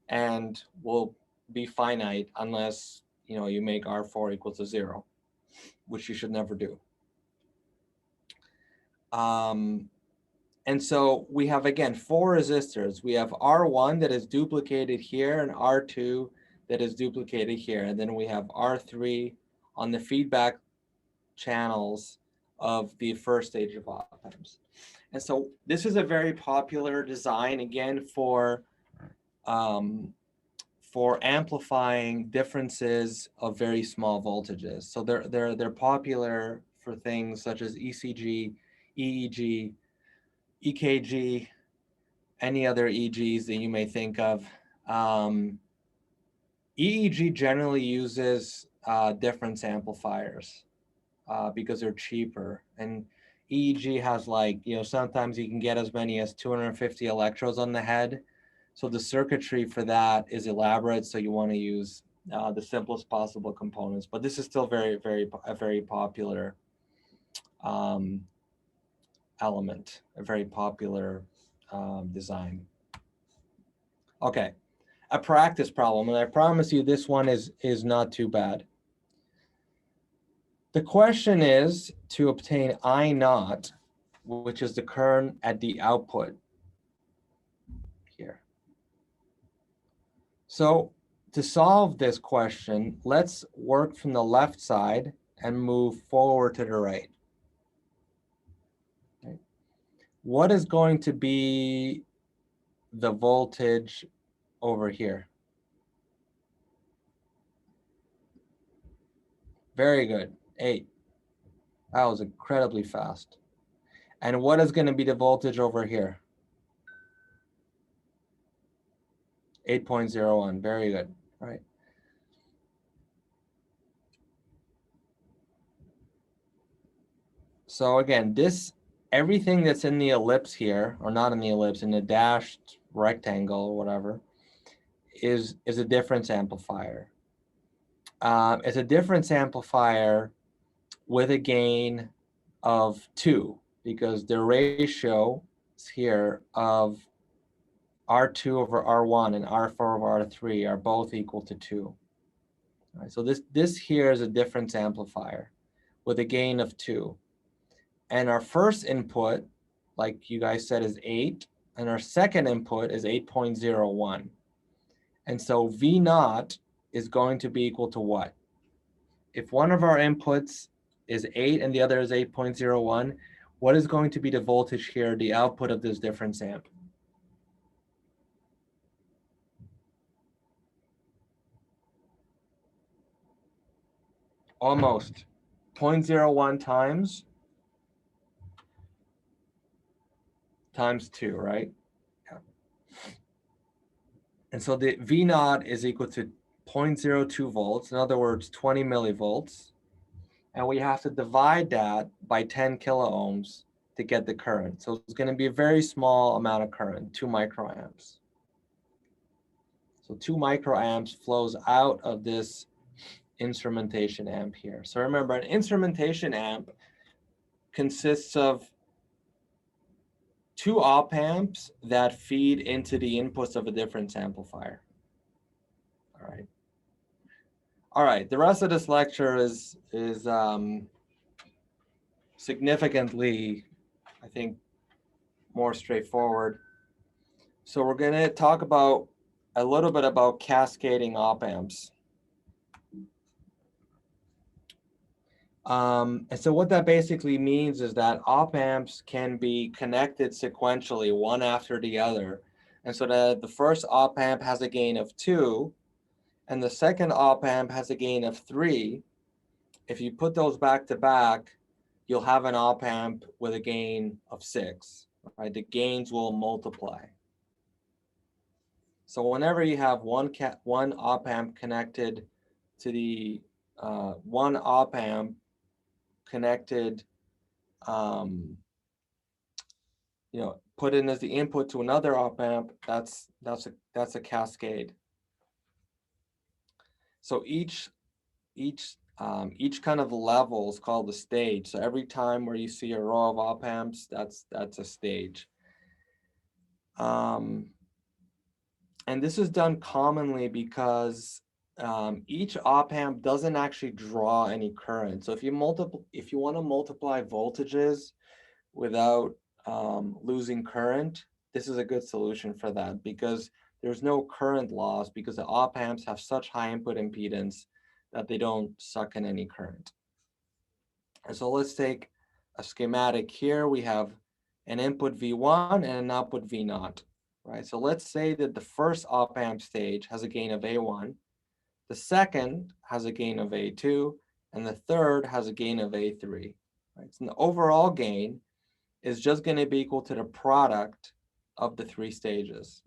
and will be finite unless you make R4 equal to 0, which you should never do. And so we have, again, 4 resistors. We have R1 that is duplicated here and R2 that is duplicated here. And then we have R3 on the feedback channels of the first stage of op-amps. And so this is a very popular design, again, for amplifying differences of very small voltages. So they're popular for things such as ECG, EEG, EKG, any other EGs that you may think of. EEG generally uses difference amplifiers because they're cheaper. And EEG has, like, you know, sometimes you can get as many as 250 electrodes on the head. So the circuitry for that is elaborate. So you want to use the simplest possible components. But this is still a very popular element, a very popular design. Okay, a practice problem, and I promise you this one is not too bad. The question is to obtain I naught, which is the current at the output here. So to solve this question, let's work from the left side and move forward to the right. Okay. What is going to be the voltage over here? Very good, 8. That was incredibly fast. And what is going to be the voltage over here? 8.01, very good, all right. So again, everything that's in the ellipse here, or not in the ellipse, in the dashed rectangle or whatever, is a difference amplifier. It's a difference amplifier with a gain of 2, because the ratio is here of R2 over R1 and R4 over R3 are both equal to 2. All right, so this here is a difference amplifier with a gain of 2. And our first input, like you guys said, is 8. And our second input is 8.01. And so V naught is going to be equal to what? If one of our inputs is 8 and the other is 8.01, what is going to be the voltage here, the output of this difference amp? Almost 0.01 times 2, right? Yeah. And so the V naught is equal to 0.02 volts, in other words, 20 millivolts. And we have to divide that by 10 kiloohms to get the current. So it's going to be a very small amount of current, 2 microamps. So 2 microamps flows out of this instrumentation amp here. So remember, an instrumentation amp consists of 2 op amps that feed into the inputs of a difference amplifier. All right, the rest of this lecture is significantly, I think, more straightforward. So we're going to talk about a little bit about cascading op amps. And so what that basically means is that op amps can be connected sequentially, one after the other. And so that the first op amp has a gain of 2, and the second op amp has a gain of 3. If you put those back to back, you'll have an op amp with a gain of 6, right? The gains will multiply. So whenever you have one op amp connected to the one op amp connected, put in as the input to another op amp, that's a cascade. So each kind of level is called a stage. So every time where you see a row of op amps, that's a stage. And this is done commonly because each op amp doesn't actually draw any current. So if you want to multiply voltages without losing current, this is a good solution for that because there's no current loss because the op amps have such high input impedance that they don't suck in any current. And so let's take a schematic here. We have an input V1 and an output V0, right? So let's say that the first op amp stage has a gain of A1, the second has a gain of A2, and the third has a gain of A3, right? So the overall gain is just going to be equal to the product of the three stages.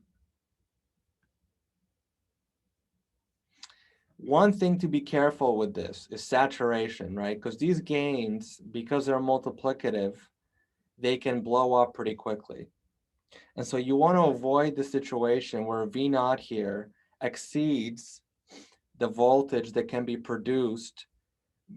One thing to be careful with this is saturation, right? Because these gains, because they're multiplicative, they can blow up pretty quickly. And so you want to avoid the situation where V0 here exceeds the voltage that can be produced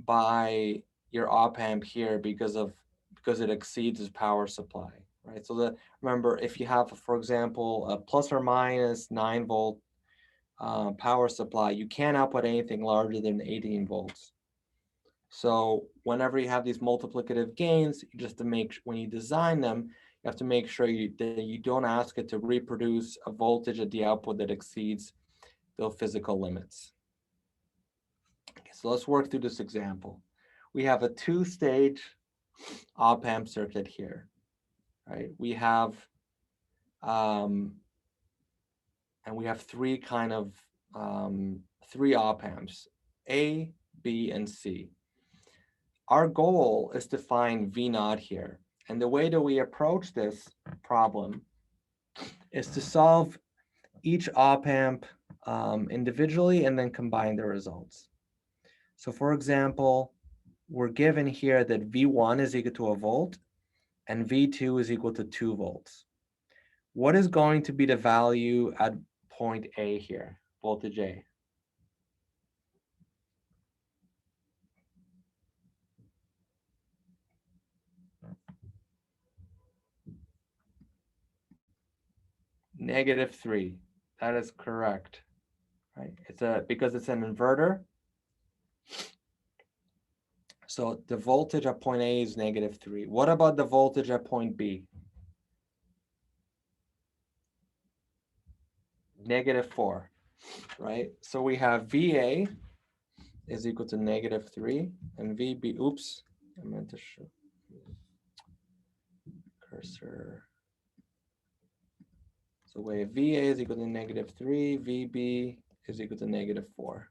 by your op amp here because it exceeds its power supply, right? So remember, if you have, for example, a plus or minus 9 volt power supply, you can't output anything larger than 18 volts. So whenever you have these multiplicative gains, you just when you design them, you have to make sure that you don't ask it to reproduce a voltage at the output that exceeds the physical limits. Okay, so let's work through this example. We have a two-stage op amp circuit here, right? We have and we have three op amps, A, B, and C. Our goal is to find V0 here. And the way that we approach this problem is to solve each op amp individually and then combine the results. So for example, we're given here that V1 is equal to a volt and V2 is equal to 2 volts. What is going to be the value at point A here, voltage A? -3. That is correct, right? Because it's an inverter. So the voltage at point A is -3. What about the voltage at point B? -4, right? So we have VA is equal to -3 and VB, oops, I meant to show cursor. So we have VA is equal to -3, VB is equal to -4.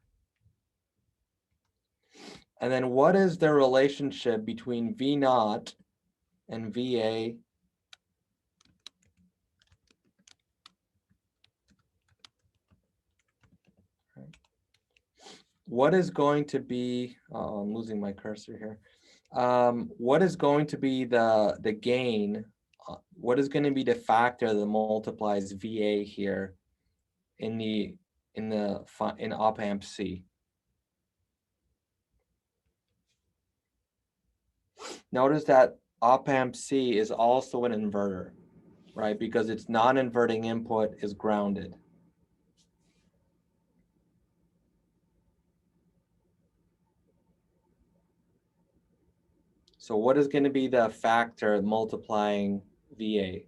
And then what is the relationship between V0 and VA? What is going to be, oh, I'm losing my cursor here. What is going to be the gain? What is going to be the factor that multiplies VA here in op amp C? Notice that op amp C is also an inverter, right? Because its non-inverting input is grounded. So what is going to be the factor multiplying VA?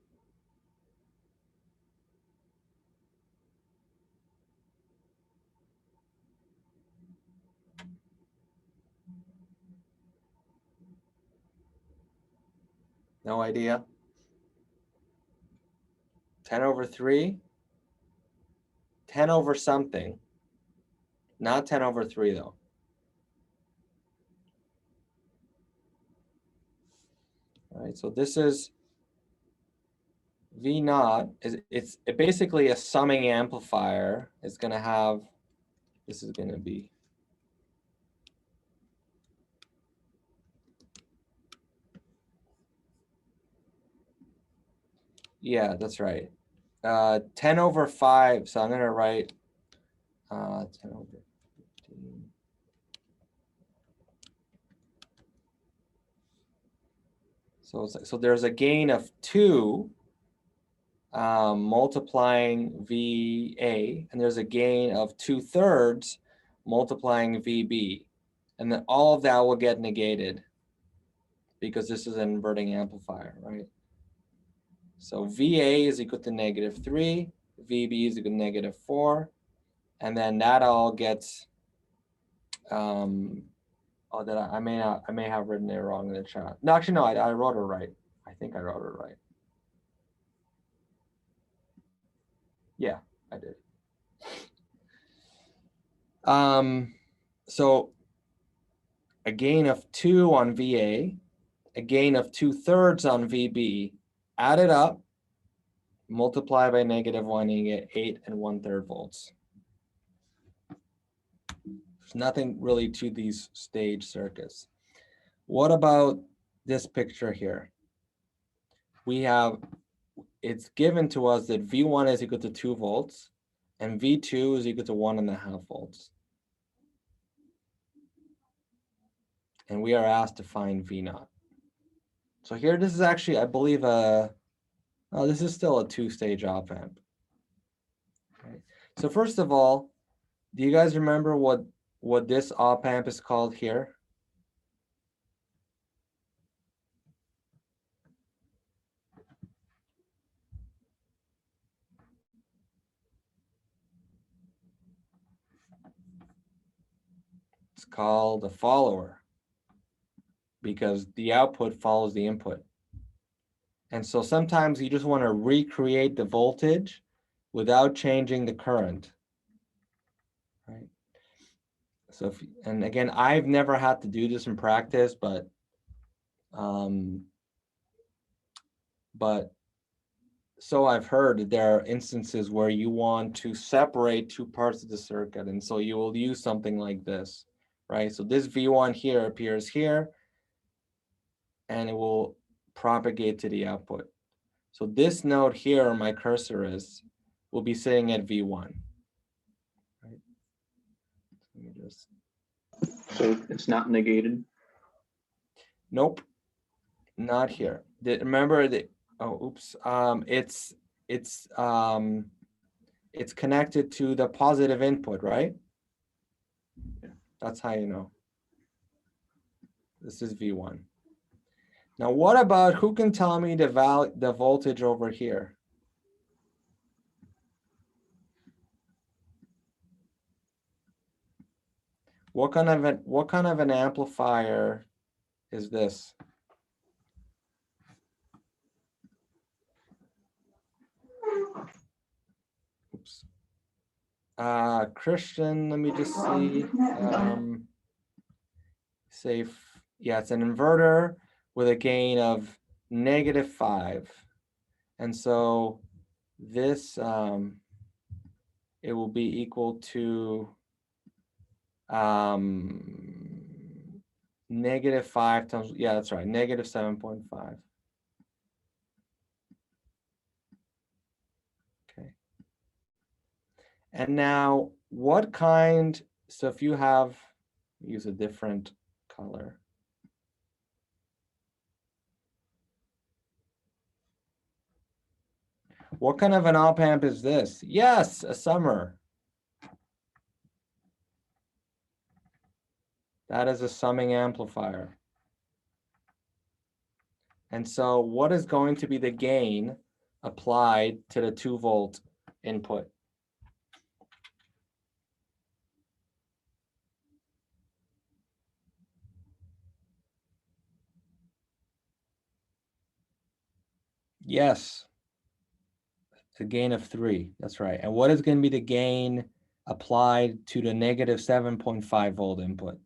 No idea? 10 over 3? 10 over something. Not 10 over 3 though. All right, so this is V0. It's basically a summing amplifier. It's going to have, this is going to be, yeah, that's right. 10 over 5, so I'm going to write 10 over 15. So there's a gain of 2 multiplying VA, and there's a gain of 2/3 multiplying VB. And then all of that will get negated because this is an inverting amplifier, right? So VA is equal to -3, VB is equal to -4, and then that all gets, oh, that I may have written it wrong in the chat. No, actually, no, I wrote it right. I think I wrote it right. Yeah, I did. So a gain of 2 on VA, a gain of 2/3 on VB, added up, multiply by -1, you get 8 1/3 volts. There's nothing really to these stage circuits. What about this picture here? We have, it's given to us that V1 is equal to 2 volts and V2 is equal to 1.5 volts. And we are asked to find V0. So here, this is actually, I believe, this is still a 2-stage op amp. Okay. So first of all, do you guys remember what this op amp is called here? It's called a follower because the output follows the input. And so sometimes you just want to recreate the voltage without changing the current, right? So if, and again, I've never had to do this in practice, but so I've heard that there are instances where you want to separate two parts of the circuit, and so you will use something like this, right? So this V1 here appears here, and it will propagate to the output. So this node here, where my cursor is, will be sitting at V1. Right? Let me just. So it's not negated. Nope, not here. Remember the, oh, oops. It's connected to the positive input, right? Yeah, that's how you know. This is V1. Now, what about, who can tell me the voltage over here? What kind of an amplifier is this? Oops. Christian, let me just see. Yeah, it's an inverter with a gain of -5. And so this, it will be equal to -5 times, yeah, that's right, -7.5. Okay. And now what kind, so if you have, use a different color. What kind of an op amp is this? Yes, a summer. That is a summing amplifier. And so what is going to be the gain applied to the 2-volt input? Yes, it's a gain of 3, that's right. And what is going to be the gain applied to the -7.5 volt input?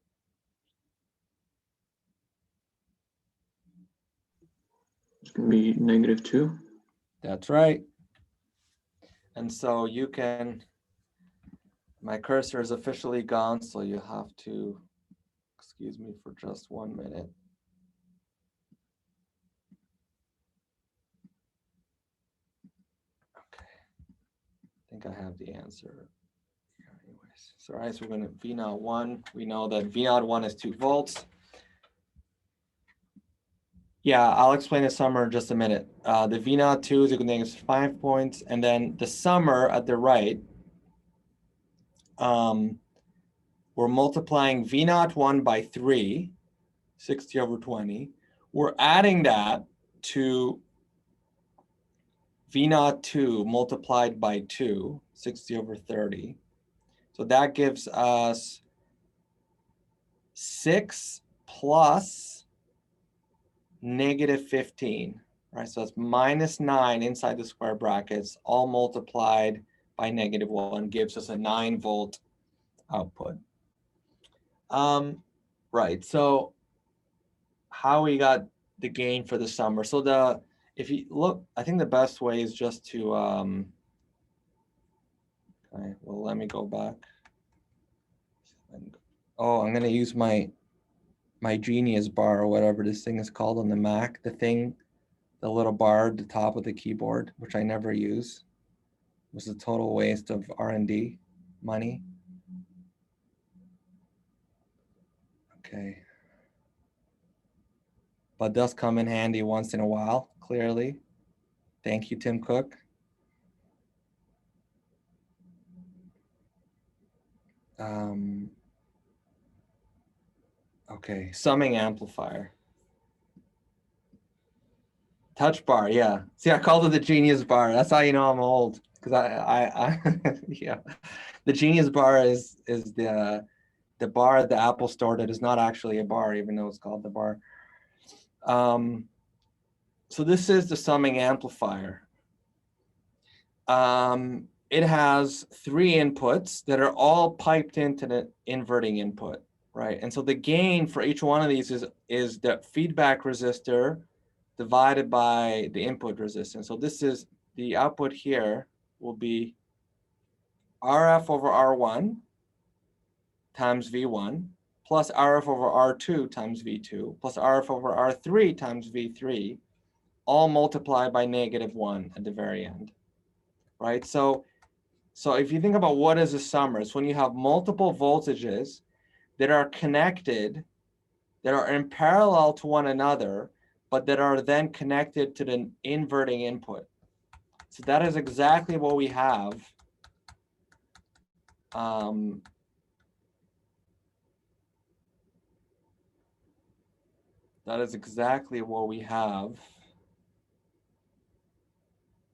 It's going to be -2. That's right. And so you can, my cursor is officially gone, so you have to excuse me for just 1 minute. Okay, I think I have the answer. Anyways, so all right, so we're going to V0 we know that V0 is 2 volts. Yeah, I'll explain the summer in just a minute. The V0 is equal to -5 points, and then the summer at the right, we're multiplying V0 by 3, 60/20. We're adding that to V naught 2 multiplied by 2, 60 over 30. So that gives us 6 plus negative 15, right? So it's minus 9 inside the square brackets, all multiplied by negative 1 gives us a 9 volt output. Right, so how we got the gain for the summer. So if you look, I think the best way is just to, okay, well, let me go back. Oh, I'm gonna use my Genius bar or whatever this thing is called on the Mac, the little bar at the top of the keyboard, which I never use. It was a total waste of R&D money. Okay. But does come in handy once in a while, clearly. Thank you, Tim Cook. Okay, summing amplifier. Touch bar, yeah. See, I called it the Genius bar. That's how you know I'm old, because yeah. The Genius bar is the bar at the Apple store that is not actually a bar, even though it's called the bar. So this is the summing amplifier. It has 3 inputs that are all piped into the inverting input, right? And so the gain for each one of these is the feedback resistor divided by the input resistance. So this is the output here will be RF over R1 times V1 plus RF over R2 times V2 plus RF over R3 times V3, all multiplied by -1 at the very end, right? So if you think about what is a summer, it's when you have multiple voltages that are connected, that are in parallel to one another, but that are then connected to the inverting input. So that is exactly what we have. That is exactly what we have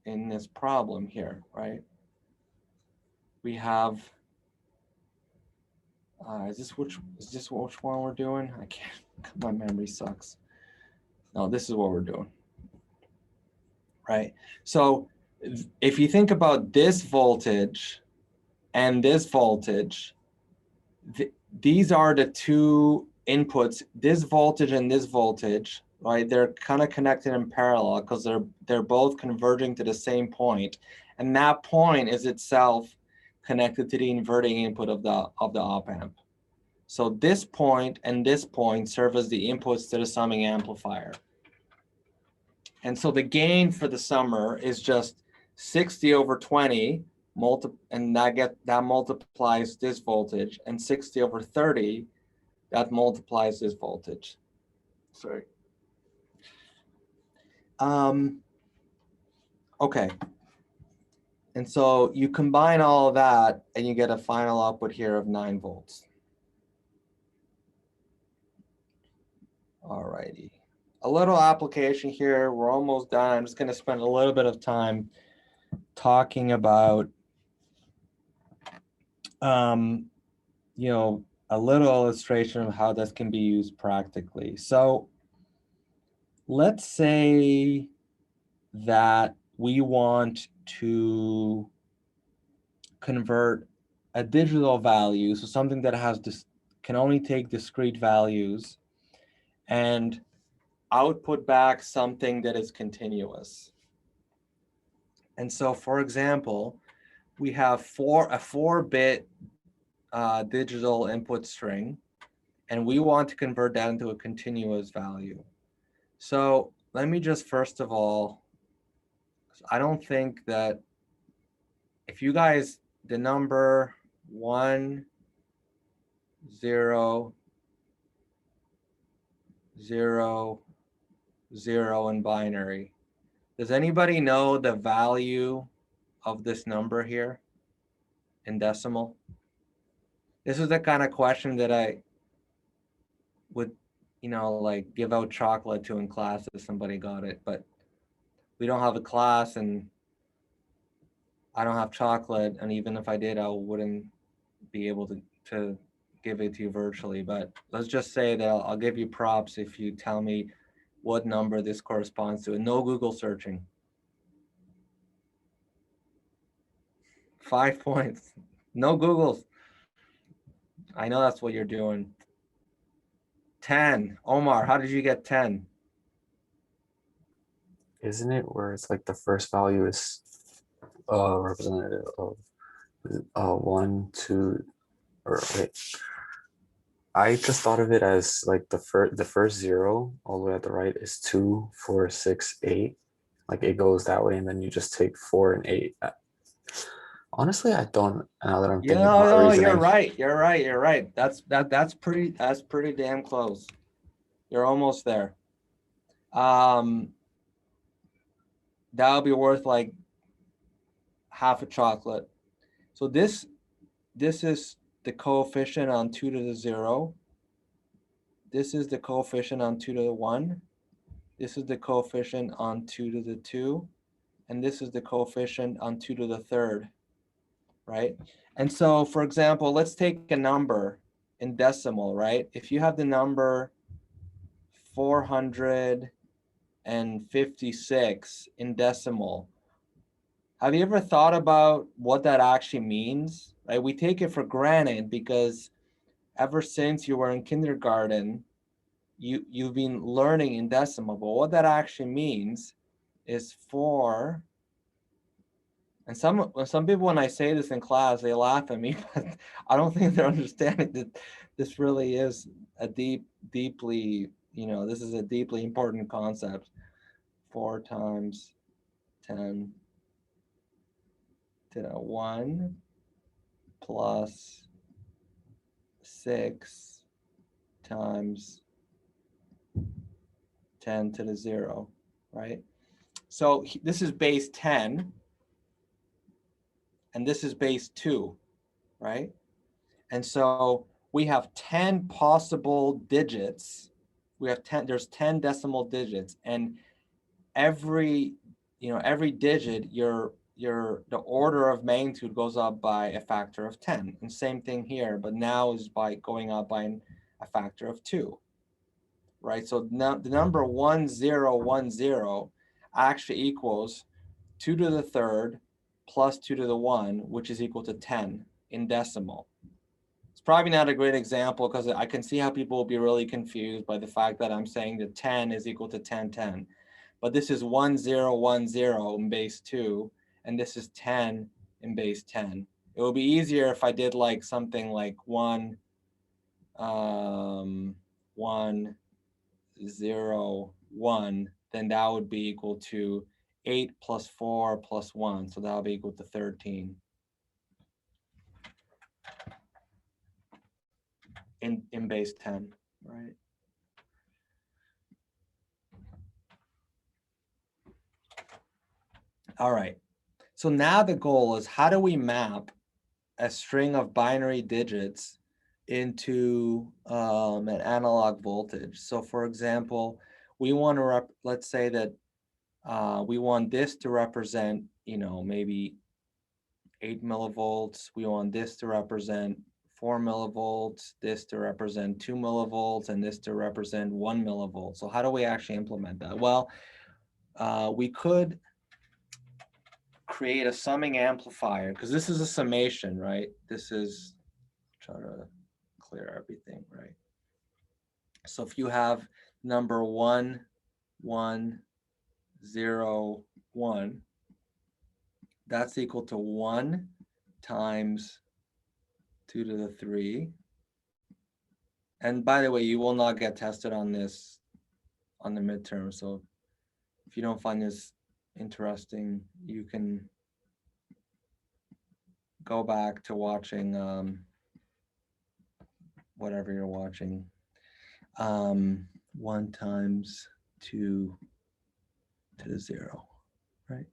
in this problem here, right? We have, is this which one we're doing? I can't, my memory sucks. No, this is what we're doing, right? So if you think about this voltage and this voltage, these are the 2 inputs, this voltage and this voltage, right? They're kind of connected in parallel because they're both converging to the same point. And that point is itself connected to the inverting input of the op amp. So this point and this point serve as the inputs to the summing amplifier. And so the gain for the summer is just 60 over 20, and that multiplies this voltage, and 60 over 30, that multiplies this voltage. Sorry. Okay. And so you combine all of that and you get a final output here of 9 volts. All righty. A little application here. We're almost done. I'm just going to spend a little bit of time talking about, you know, a little illustration of how this can be used practically. So let's say that we want to convert a digital value, so something that has this can only take discrete values, and output back something that is continuous. And so, for example, we have a 4-bit digital input string, and we want to convert that into a continuous value. So let me just first of all, I don't think that if you guys, the number 1, 0, 0, 0 in binary, does anybody know the value of this number here in decimal? This is the kind of question that I would, you know, like give out chocolate to in class if somebody got it, but we don't have a class and I don't have chocolate, and even if I did, I wouldn't be able to give it to you virtually. But let's just say that I'll give you props if you tell me what number this corresponds to, and no Google searching. 5 points. No Googles. I know that's what you're doing. 10. Omar, how did you get 10? Isn't it where it's like the first value is representative of 1, 2, or wait. I just thought of it as like the first 0 all the way at the right is 2, 4, 6, 8. Like it goes that way, and then you just take 4 and 8. Honestly, I don't. Now that I'm thinking about No, reasoning, you're right. That's pretty damn close. You're almost there. That'll be worth like half a chocolate. So this is the coefficient on 2 to the 0. This is the coefficient on 2 to the 1. This is the coefficient on 2 to the 2. And this is the coefficient on 2 to the 3rd, right? And so, for example, let's take a number in decimal, right? If you have the number 456 in decimal, have you ever thought about what that actually means, right? We take it for granted because ever since you were in kindergarten, you've been learning in decimal, but what that actually means is 4. And some people, when I say this in class, they laugh at me, but I don't think they're understanding that this really is a deeply, this is a deeply important concept. 4 times 10 to the 1 plus 6 times 10 to the 0, right? So this is base 10, and this is base 2, right? And so we have 10 possible digits. We have 10, there's 10 decimal digits, and every digit, the order of magnitude goes up by a factor of 10. And same thing here, but now is by going up by a factor of 2, right? So now the number 1010 actually equals 2 to the 3rd plus 2 to the 1, which is equal to 10 in decimal. It's probably not a great example because I can see how people will be really confused by the fact that I'm saying that 10 is equal to 1010. But this is 1010 in base 2, and this is 10 in base 10. It would be easier if I did like something like 101, then that would be equal to 8 plus 4 plus 1. So that would be equal to 13. In base 10, right? All right. So now the goal is, how do we map a string of binary digits into an analog voltage? So for example, we want to, let's say that we want this to represent, maybe 8 millivolts. We want this to represent 4 millivolts, this to represent 2 millivolts, and this to represent 1 millivolt. So how do we actually implement that? Well, we could create a summing amplifier, because this is a summation, right? This is, try to clear everything, right? So if you have number 1, 1, 0, 1, that's equal to 1 times 2 to the 3. And by the way, you will not get tested on this on the midterm. So if you don't find this interesting, you can go back to watching whatever you're watching. 1 times 2 to the 0, right?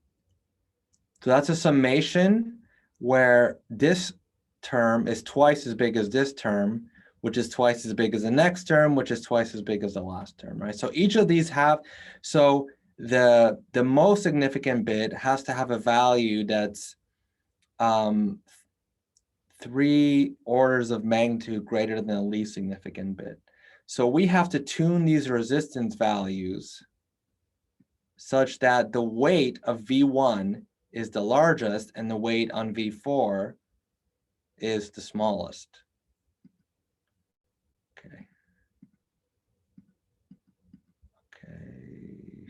So that's a summation where this term is twice as big as this term, which is twice as big as the next term, which is twice as big as the last term, right? So each of these have, so the most significant bit has to have a value that's 3 orders of magnitude greater than the least significant bit. So we have to tune these resistance values such that the weight of V1 is the largest and the weight on V4 is the smallest. Okay. Okay.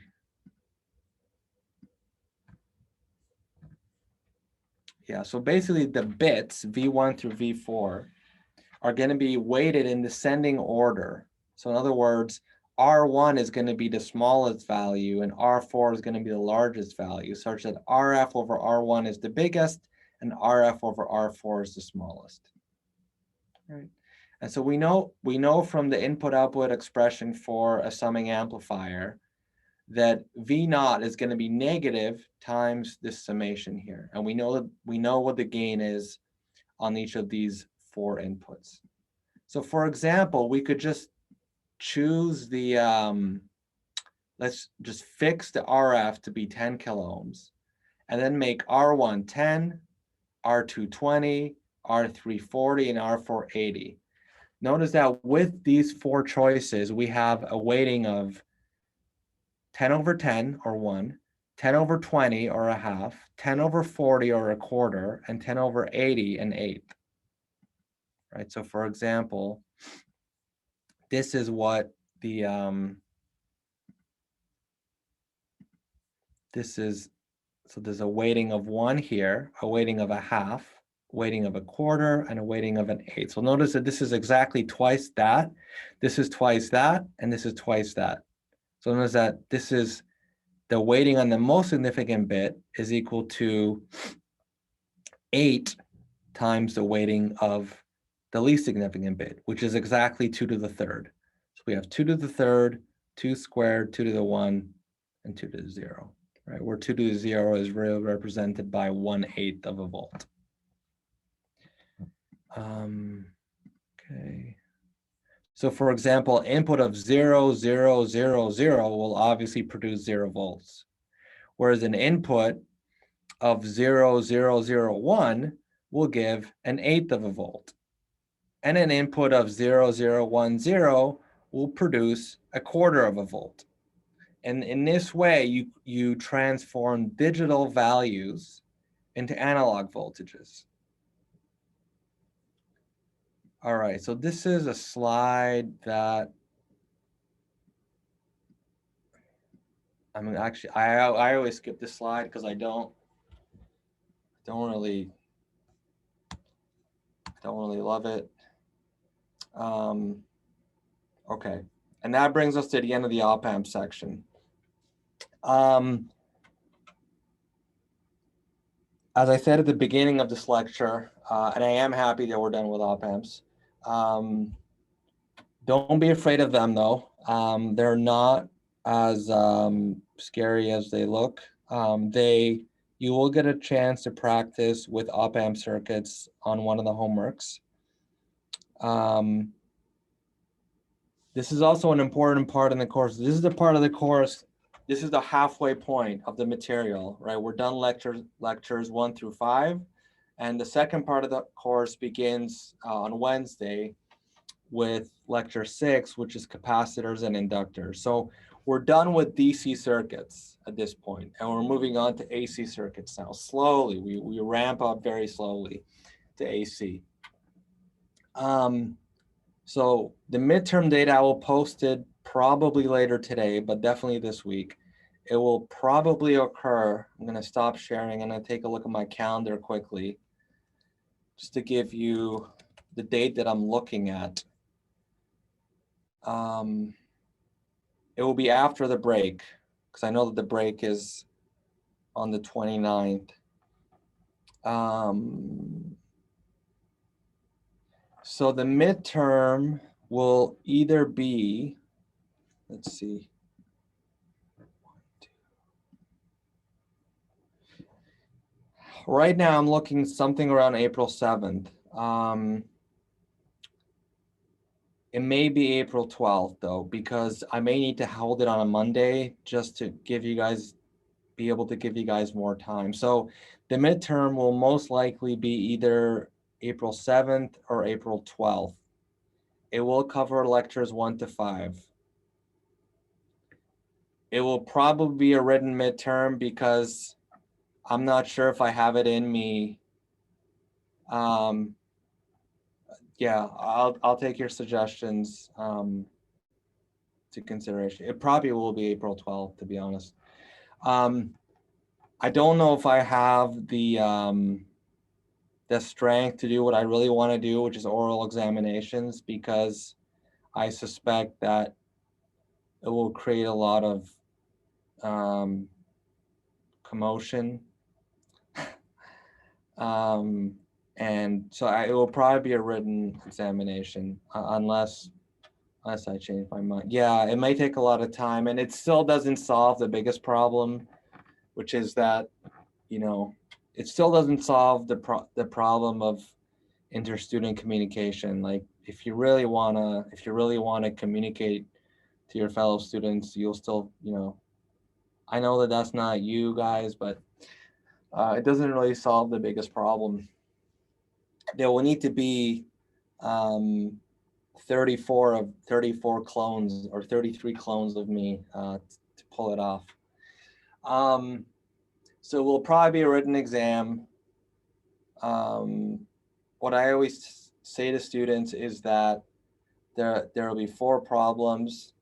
Yeah, so basically the bits V1 through V4 are going to be weighted in descending order. So in other words, R1 is going to be the smallest value and R4 is going to be the largest value, such that RF over R1 is the biggest and RF over R4 is the smallest. Right. And so we know from the input-output expression for a summing amplifier that V naught is going to be negative times this summation here. And we know what the gain is on each of these 4 inputs. So for example, we could just choose the, let's just fix the RF to be 10 kilo ohms and then make R1 10, R2 20, R3 40, and R4 80. Notice that with these 4 choices, we have a weighting of 10 over 10 or 1, 10 over 20 or a half, 10 over 40 or a quarter, and 10 over 80 an eighth. Right, so for example, this is what the, so there's a weighting of 1 here, a weighting of a half, weighting of a quarter, and a weighting of an eighth. So notice that this is exactly twice that, this is twice that, and this is twice that. So notice that this is the weighting on the most significant bit is equal to 8 times the weighting of the least significant bit, which is exactly 2 to the third. So we have 2 to the third, 2 squared, 2 to the 1, and 2 to the 0, right? Where 2 to the 0 is really represented by 1/8 of a volt. Okay. So for example, input of 0, 0, 0, 0 will obviously produce 0 volts. Whereas an input of 0, 0, 0, 1 will give an eighth of a volt. And an input of 0, 0, 1, 0 will produce a quarter of a volt. And in this way, you transform digital values into analog voltages. All right, so this is a slide that I mean, actually, I always skip this slide because I don't really love it. Okay, and that brings us to the end of the op-amp section. As I said at the beginning of this lecture, and I am happy that we're done with op-amps. Don't be afraid of them though. They're not as scary as they look. You will get a chance to practice with op-amp circuits on one of the homeworks. This is also an important part in the course. This is the part of the course, this is the halfway point of the material, right? We're done lectures 1 through 5. And the second part of the course begins on Wednesday with lecture 6, which is capacitors and inductors. So we're done with DC circuits at this point, and we're moving on to AC circuits now. Slowly, we ramp up very slowly to AC. So the midterm data, I will post it probably later today, but definitely this week. It will probably occur. I'm going to stop sharing and I take a look at my calendar quickly just to give you the date that I'm looking at. It will be after the break because I know that the break is on the 29th. So the midterm will either be, let's see. Right now I'm looking something around April 7th. It may be April 12th though, because I may need to hold it on a Monday just to give you guys be able to give you guys more time. So the midterm will most likely be either April 7th or April 12th. It will cover lectures 1 to 5. It will probably be a written midterm because I'm not sure if I have it in me. Yeah, I'll take your suggestions to consideration. It probably will be April 12th, to be honest. I don't know if I have the strength to do what I really want to do, which is oral examinations, because I suspect that it will create a lot of commotion. And so it will probably be a written examination unless I change my mind. Yeah, it may take a lot of time, and it still doesn't solve the biggest problem, which is that, you know, it still doesn't solve the problem of inter-student communication. Like if you really wanna communicate to your fellow students, you'll still, you know, I know that that's not you guys, but it doesn't really solve the biggest problem. There will need to be 34 clones or 33 clones of me to pull it off. So we'll probably be a written exam. What I always say to students is that there will be 4 problems.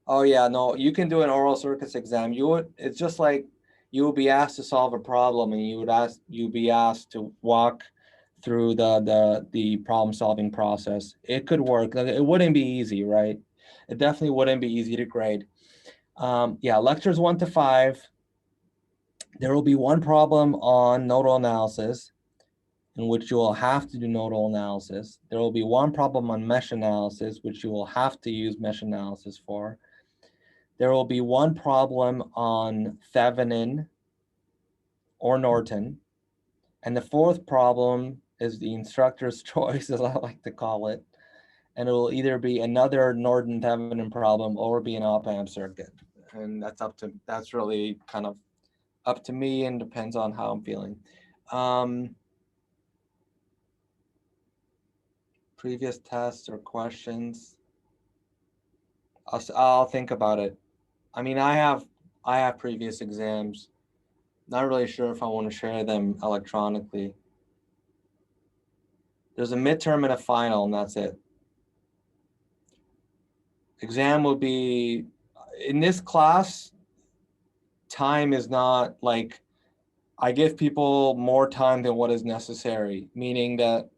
Oh yeah, no, you can do an oral circuits exam. It's just like you will be asked to solve a problem, and you'd be asked to walk through the problem solving process. It could work. It wouldn't be easy, right? It definitely wouldn't be easy to grade. Yeah, lectures 1 to 5. There will be 1 problem on nodal analysis, in which you will have to do nodal analysis. There will be 1 problem on mesh analysis, which you will have to use mesh analysis for. There will be 1 problem on Thevenin or Norton. And the 4th problem is the instructor's choice, as I like to call it. And it will either be another Norton Thevenin problem or be an op-amp circuit. And that's really kind of up to me and depends on how I'm feeling. Previous tests or questions? I'll think about it. I mean, I have previous exams. Not really sure if I want to share them electronically. There's a midterm and a final, and that's it. Exam will be, in this class, time is not like, I give people more time than what is necessary, meaning that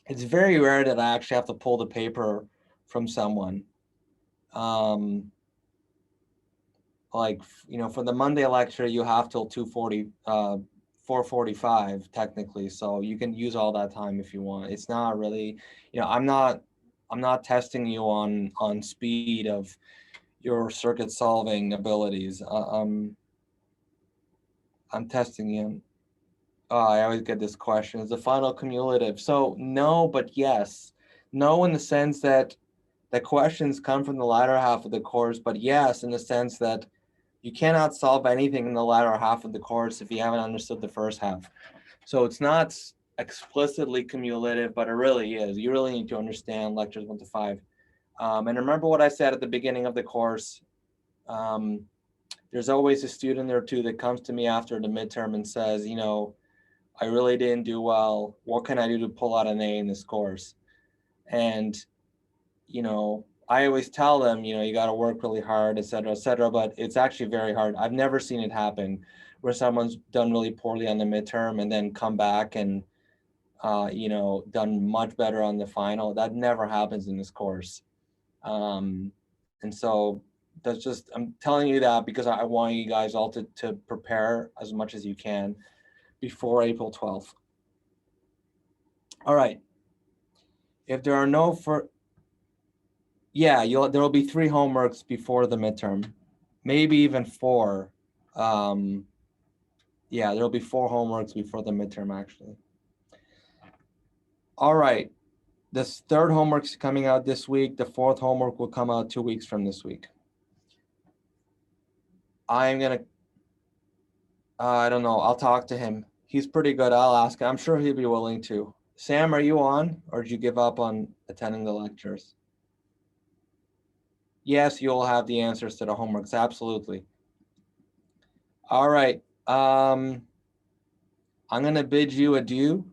it's very rare that I actually have to pull the paper from someone. Like, you know, for the Monday lecture, you have till 4:45 technically, so you can use all that time if you want. It's not really, you know, I'm not testing you on speed of your circuit solving abilities. I'm testing you. Oh, I always get this question. Is the final cumulative? So no, but yes. No in the sense that the questions come from the latter half of the course, but yes in the sense that you cannot solve anything in the latter half of the course if you haven't understood the first half. So it's not explicitly cumulative, but it really is. You really need to understand lectures 1 to 5. And remember what I said at the beginning of the course. There's always a student or two that comes to me after the midterm and says, you know, I really didn't do well. What can I do to pull out an A in this course? And, you know, I always tell them, you know, you got to work really hard, et cetera, but it's actually very hard. I've never seen it happen where someone's done really poorly on the midterm and then come back and, you know, done much better on the final. That never happens in this course. And so that's just, I'm telling you that because I want you guys all to prepare as much as you can before April 12th. All right. If there are no yeah, there will be 3 homeworks before the midterm, maybe even 4. Yeah, there'll be 4 homeworks before the midterm actually. All right, this 3rd homework's coming out this week. The 4th homework will come out 2 weeks from this week. I'm gonna, I don't know, I'll talk to him. He's pretty good. I'll ask him. I'm sure he'll be willing to. Sam, are you on, or did you give up on attending the lectures? Yes, you'll have the answers to the homeworks, absolutely. All right, I'm gonna bid you adieu.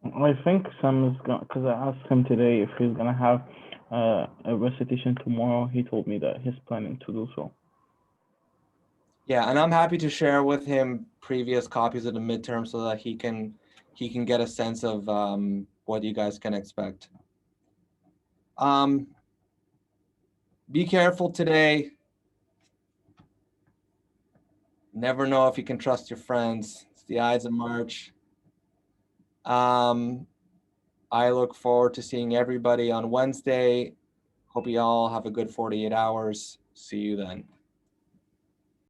I think Sam is gonna, because I asked him today if he's gonna have a recitation tomorrow. He told me that he's planning to do so. Yeah, and I'm happy to share with him previous copies of the midterm so that he can get a sense of what you guys can expect. Be careful today. Never know if you can trust your friends. It's the Ides of March. I look forward to seeing everybody on Wednesday. Hope you all have a good 48 hours. See you then.